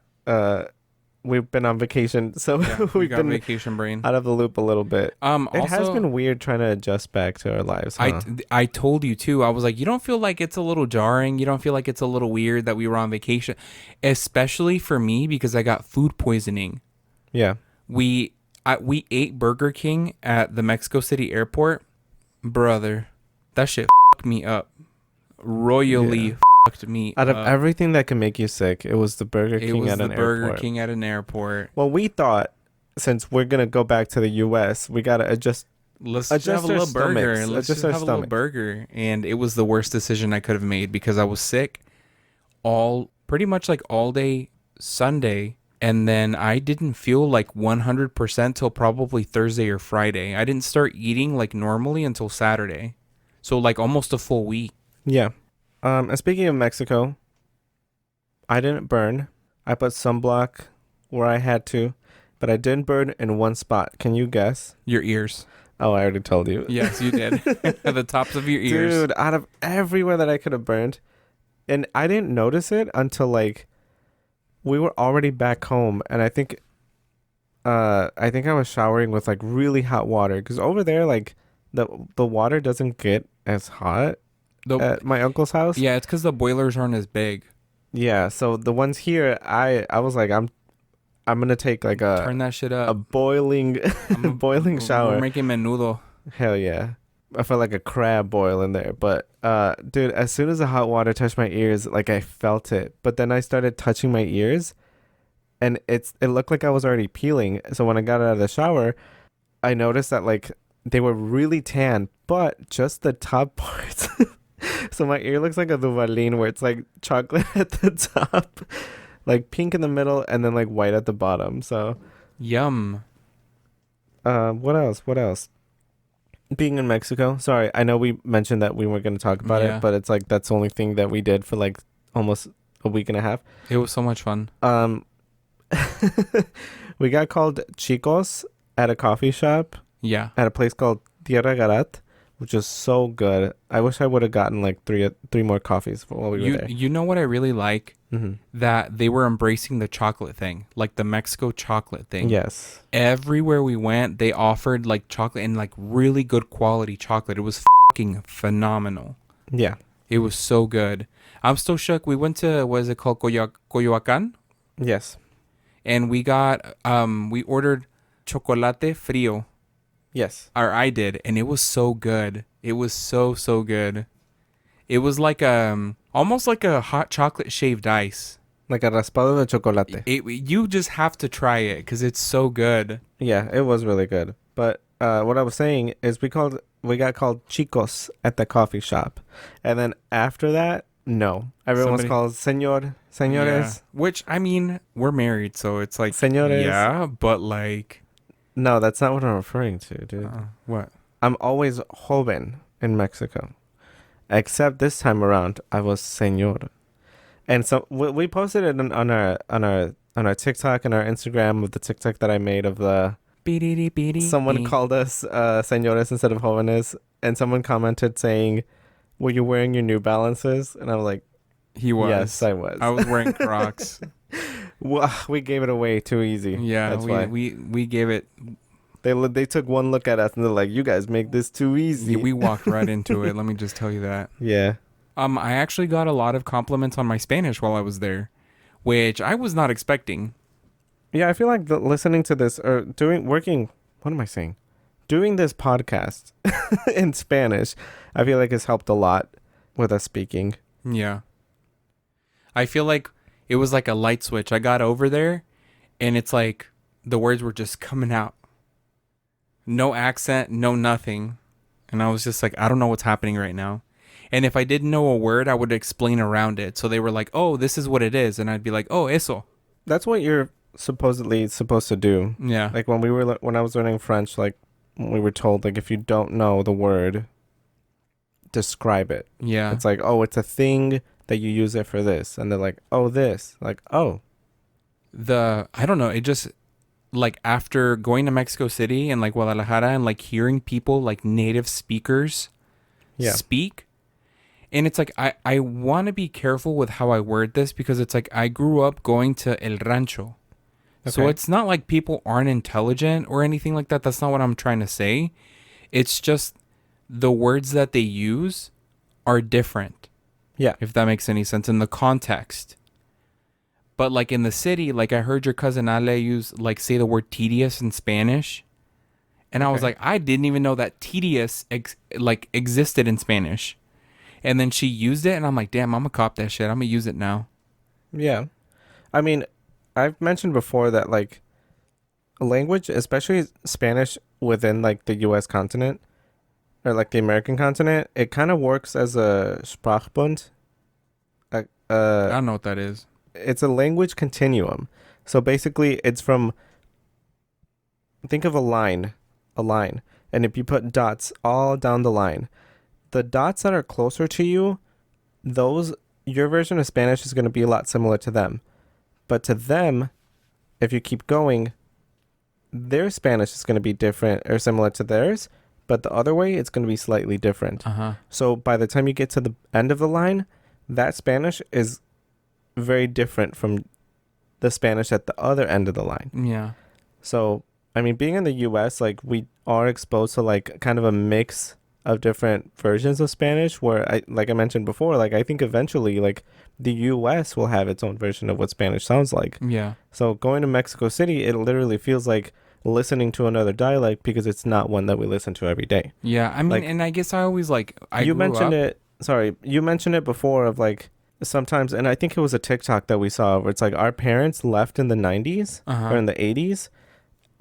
we've been on vacation, so Yeah, we got been vacation brain out of the loop a little bit. It has Also, been weird trying to adjust back to our lives. Huh? I told you too. I was like, you don't feel like it's a little jarring? You don't feel like it's a little weird that we were on vacation, especially for me because I got food poisoning. Yeah. We ate Burger King at the Mexico City airport, brother. That shit fucked me up. Royally fucked me out up. of everything that can make you sick, it was the Burger King at an airport. Burger King at an airport. Well, we thought since we're gonna go back to the U.S., we gotta adjust. Let's just have a little burger. Let's just have a little burger. And it was the worst decision I could have made because I was sick pretty much like all day Sunday. And then I didn't feel like 100% till probably Thursday or Friday. I didn't start eating like normally until Saturday. So like almost a full week. Yeah. And speaking of Mexico, I didn't burn. I put sunblock where I had to, but I didn't burn in one spot. Can you guess? Your ears. Oh, I already told you. Yes, you did. At the tops of your ears. Dude, out of everywhere that I could have burned. And I didn't notice it until like we were already back home, and I think I was showering with like really hot water because over there like the water doesn't get as hot at my uncle's house. Yeah, it's because the boilers aren't as big. Yeah, so the ones here, I was like, I'm gonna take like turn that shit up, a boiling boiling shower. We're making menudo. Hell yeah. I felt like a crab boil in there. But dude, as soon as the hot water touched my ears, like I felt it. But then I started touching my ears and it looked like I was already peeling. So when I got out of the shower, I noticed that like they were really tan, but just the top parts. So my ear looks like a Duvalin where it's like chocolate at the top, like pink in the middle, and then like white at the bottom. So yum. What else? Being in Mexico. Sorry, I know we mentioned that we weren't going to talk about it, but it's like that's the only thing that we did for like almost a week and a half. It was so much fun. We got called chicos at a coffee shop. Yeah. At a place called Tierra Garat, which is so good. I wish I would have gotten like three more coffees while we were there. You know what I really like? Mm-hmm. That they were embracing the chocolate thing, like the Mexico chocolate thing. Yes. Everywhere we went, they offered like chocolate and like really good quality chocolate. It was fucking phenomenal. Yeah. It was so good. I'm still shook. We went to, what is it called? Coyoacán? Yes. And we got, we ordered chocolate frío. Yes. Or I did. And it was so good. It was so good. It was like almost like a hot chocolate shaved ice. Like a raspado de chocolate. You just have to try it because it's so good. Yeah, it was really good. But what I was saying is we got called chicos at the coffee shop. And then after that, no. Everyone was called señor, señores. Yeah. Which, I mean, we're married, so it's like, señores. Yeah, but like... No, that's not what I'm referring to, dude. What? I'm always joven in Mexico. Except this time around, I was señor. And so we posted it on our TikTok and our Instagram of the TikTok that I made of the... Someone called us señores instead of jóvenes, and someone commented saying, "Were you wearing your New Balances?" And I'm like, "He was." Yes, I was. I was wearing Crocs. Well, we gave it away too easy. Yeah, that's why we gave it. They took one look at us and they're like, "You guys make this too easy." We walked right into it. Let me just tell you that. Yeah. I actually got a lot of compliments on my Spanish while I was there, which I was not expecting. Yeah, I feel like listening to this or doing this podcast in Spanish, I feel like has helped a lot with us speaking. Yeah. I feel like it was like a light switch. I got over there and it's like the words were just coming out. No accent, no nothing. And I was just like, I don't know what's happening right now. And if I didn't know a word, I would explain around it. So they were like, "Oh, this is what it is." And I'd be like, "Oh, eso." That's what you're supposedly supposed to do. Yeah. Like when I was learning French, like we were told, like, if you don't know the word, describe it. Yeah. It's like, "Oh, it's a thing that you use it for this." And they're like, "Oh, this." Like, "Oh." I don't know. It just, like, after going to Mexico City and like Guadalajara and like hearing people, like native speakers speak. And it's like, I want to be careful with how I word this because it's like I grew up going to El Rancho. Okay. So it's not like people aren't intelligent or anything like that. That's not what I'm trying to say. It's just the words that they use are different. Yeah. If that makes any sense in the context. But like in the city, like I heard your cousin Ale say the word tedious in Spanish. And I was like, I didn't even know that tedious existed in Spanish. And then she used it, and I'm like, damn, I'm going to cop that shit. I'm going to use it now. Yeah. I mean, I've mentioned before that, like, language, especially Spanish within, like, the U.S. continent, or, like, the American continent, it kind of works as a Sprachbund. I don't know what that is. It's a language continuum. So, basically, it's from... Think of a line. And if you put dots all down the line... The dots that are closer to you, your version of Spanish is going to be a lot similar to them. But to them, if you keep going, their Spanish is going to be different or similar to theirs. But the other way, it's going to be slightly different. Uh-huh. So by the time you get to the end of the line, that Spanish is very different from the Spanish at the other end of the line. Yeah. So, I mean, being in the U.S., like, we are exposed to, like, kind of a mix of different versions of Spanish where I mentioned before, like I think eventually like the US will have its own version of what Spanish sounds like. Yeah. So going to Mexico City, it literally feels like listening to another dialect because it's not one that we listen to every day. Yeah. I mean, like, and I guess I always you mentioned it before of like sometimes, and I think it was a TikTok that we saw where it's like our parents left in the 90s or in the 80s.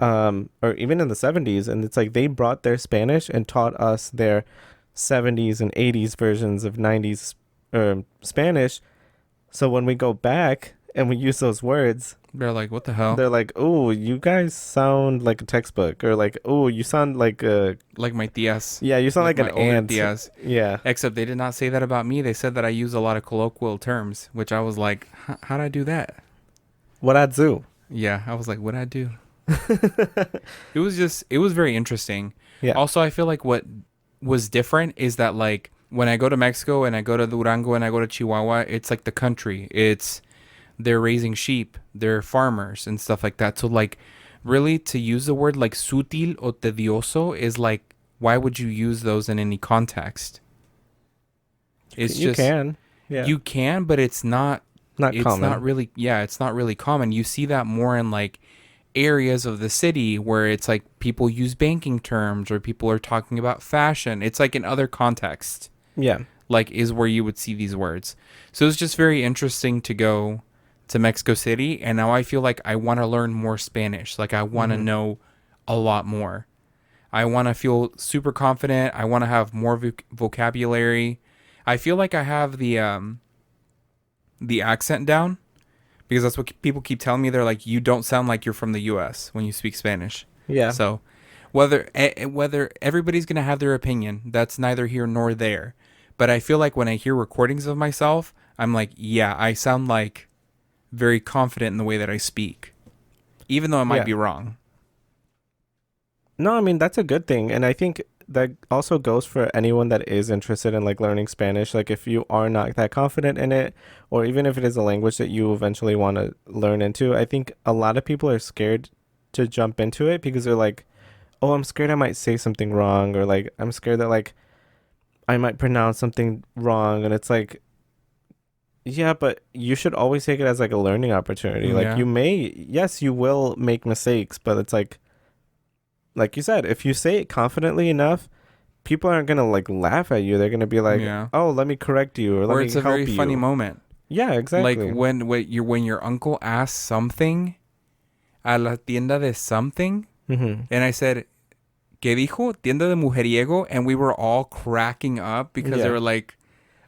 Or even in the 70s, and it's like they brought their Spanish and taught us their 70s and 80s versions of 90s Spanish. So when we go back and we use those words, they're like, what the hell? They're like, oh, you guys sound like a textbook, or like, oh, you sound like my tias. Yeah, you sound like an aunt. Tias. Yeah. Except they did not say that about me. They said that I use a lot of colloquial terms, which I was like, how'd I do that? What I do? Yeah, I was like, what'd I do? It was very interesting. Yeah. Also, I feel like what was different is that like when I go to Mexico and I go to Durango and I go to Chihuahua, it's like the country. They're raising sheep, they're farmers and stuff like that. So like really to use the word like sutil o tedioso is like, why would you use those in any context? You can, but it's not common. It's not really common. You see that more in like areas of the city where it's like people use banking terms or people are talking about fashion. It's like in other contexts. Yeah. Like is where you would see these words. So it's just very interesting to go to Mexico City, and now I feel like I want to learn more Spanish. Like I want to know a lot more. I want to feel super confident. I want to have more vocabulary. I feel like I have the accent down because that's what people keep telling me. They're like, you don't sound like you're from the U.S. when you speak Spanish. Yeah. So whether everybody's gonna have their opinion, that's neither here nor there. But I feel like when I hear recordings of myself, I'm like, yeah, I sound like very confident in the way that I speak, even though I might be wrong. No, I mean, that's a good thing. And I think that also goes for anyone that is interested in like learning Spanish. Like if you are not that confident in it, or even if it is a language that you eventually want to learn into, I think a lot of people are scared to jump into it because they're like, oh, I'm scared I might say something wrong, or like I'm scared that like I might pronounce something wrong. And it's like, yeah, but you should always take it as like a learning opportunity. Like yes, you will make mistakes, but it's like you said, if you say it confidently enough, people aren't gonna like laugh at you. They're gonna be like, oh, let me correct you, or let me help you. Or it's a very funny moment. Yeah, exactly. Like when your uncle asked something a la tienda de something, and I said, ¿Qué dijo? Tienda de mujeriego, and we were all cracking up because they were like,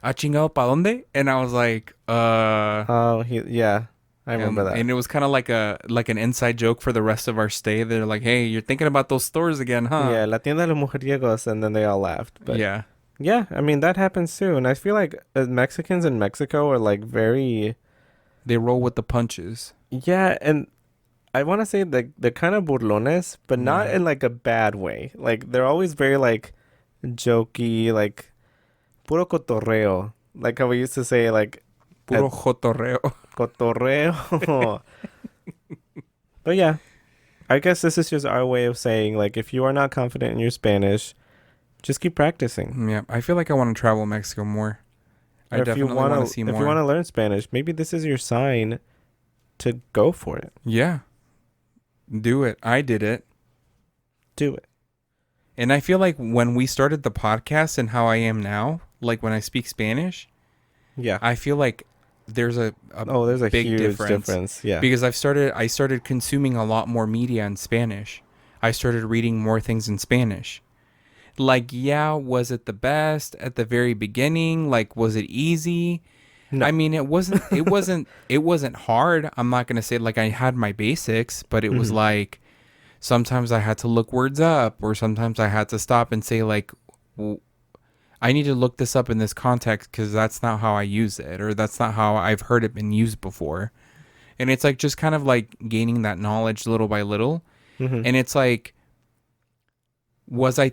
"Ah, chingado, ¿pa dónde?" And I was like, Oh, I remember that. And it was kind of like an inside joke for the rest of our stay. They're like, "Hey, you're thinking about those stores again, huh?" Yeah, la tienda de mujeriegos, and then they all laughed. But yeah, I mean that happens too, and I feel like Mexicans in Mexico are like very. They roll with the punches. Yeah, and I want to say they're kind of burlones, but not in like a bad way. Like they're always very like jokey, like puro cotorreo, like how we used to say like puro cotorreo. Cotorreo. But yeah, I guess this is just our way of saying like if you are not confident in your Spanish, just keep practicing. Yeah, I feel like I want to travel Mexico more. I definitely want to see more. If you want to learn Spanish, maybe this is your sign to go for it. Yeah. Do it. I did it. Do it. And I feel like when we started the podcast and how I am now, like when I speak Spanish, I feel like there's a big huge difference. Yeah. Because I started consuming a lot more media in Spanish. I started reading more things in Spanish. Like, was it the best at the very beginning? Like, was it easy? No. I mean, it wasn't hard. I'm not going to say like I had my basics, but it was like sometimes I had to look words up, or sometimes I had to stop and say like, I need to look this up in this context because that's not how I use it, or that's not how I've heard it been used before. And it's like just kind of like gaining that knowledge little by little. And it's like, was I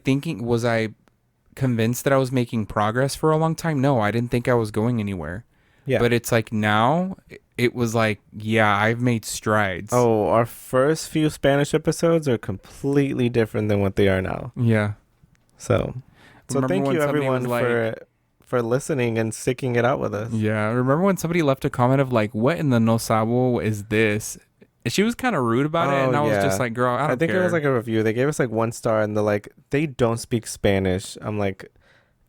convinced that I was making progress for a long time? No, I didn't think I was going anywhere. Yeah. But it's like now it was like, I've made strides. Oh, our first few Spanish episodes are completely different than what they are now. Yeah. So thank you everyone for listening and sticking it out with us. Yeah. Remember when somebody left a comment of like, what in the no sabo is this? And she was kind of rude about it. And I was just like, girl, I think care. It was like a review. They gave us like 1 star and they're like, they don't speak Spanish. I'm like,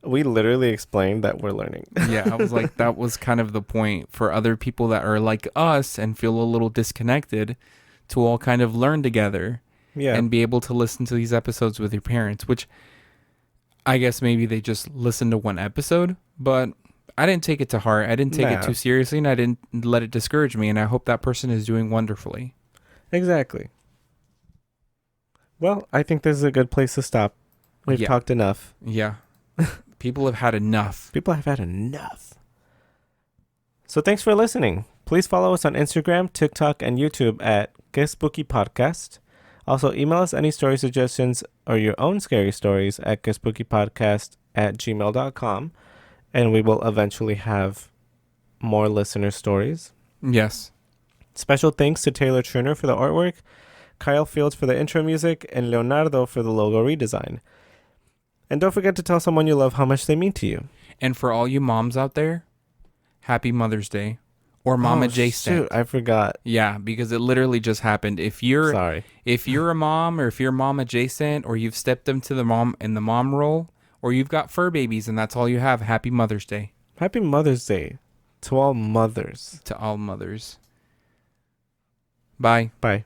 we literally explained that we're learning. Yeah, I was like, that was kind of the point for other people that are like us and feel a little disconnected to all kind of learn together. Yeah. And be able to listen to these episodes with your parents, which I guess maybe they just listened to 1 episode, but I didn't take it to heart. I didn't take it too seriously, and I didn't let it discourage me, and I hope that person is doing wonderfully. Exactly. Well, I think this is a good place to stop. We've talked enough. Yeah. People have had enough. So thanks for listening. Please follow us on Instagram, TikTok, and YouTube at Que Spooky Podcast. Also, email us any story suggestions or your own scary stories at quespookypodcast@gmail.com. And we will eventually have more listener stories. Yes. Special thanks to Taylor Turner for the artwork, Kyle Fields for the intro music, and Leonardo for the logo redesign. And don't forget to tell someone you love how much they mean to you. And for all you moms out there, happy Mother's Day. Or Mama Jason. Shoot, I forgot. Yeah, because it literally just happened. If you're a mom, or if you're mom adjacent, or you've stepped into the mom role, or you've got fur babies and that's all you have, happy Mother's Day. Happy Mother's Day to all mothers. To all mothers. Bye. Bye.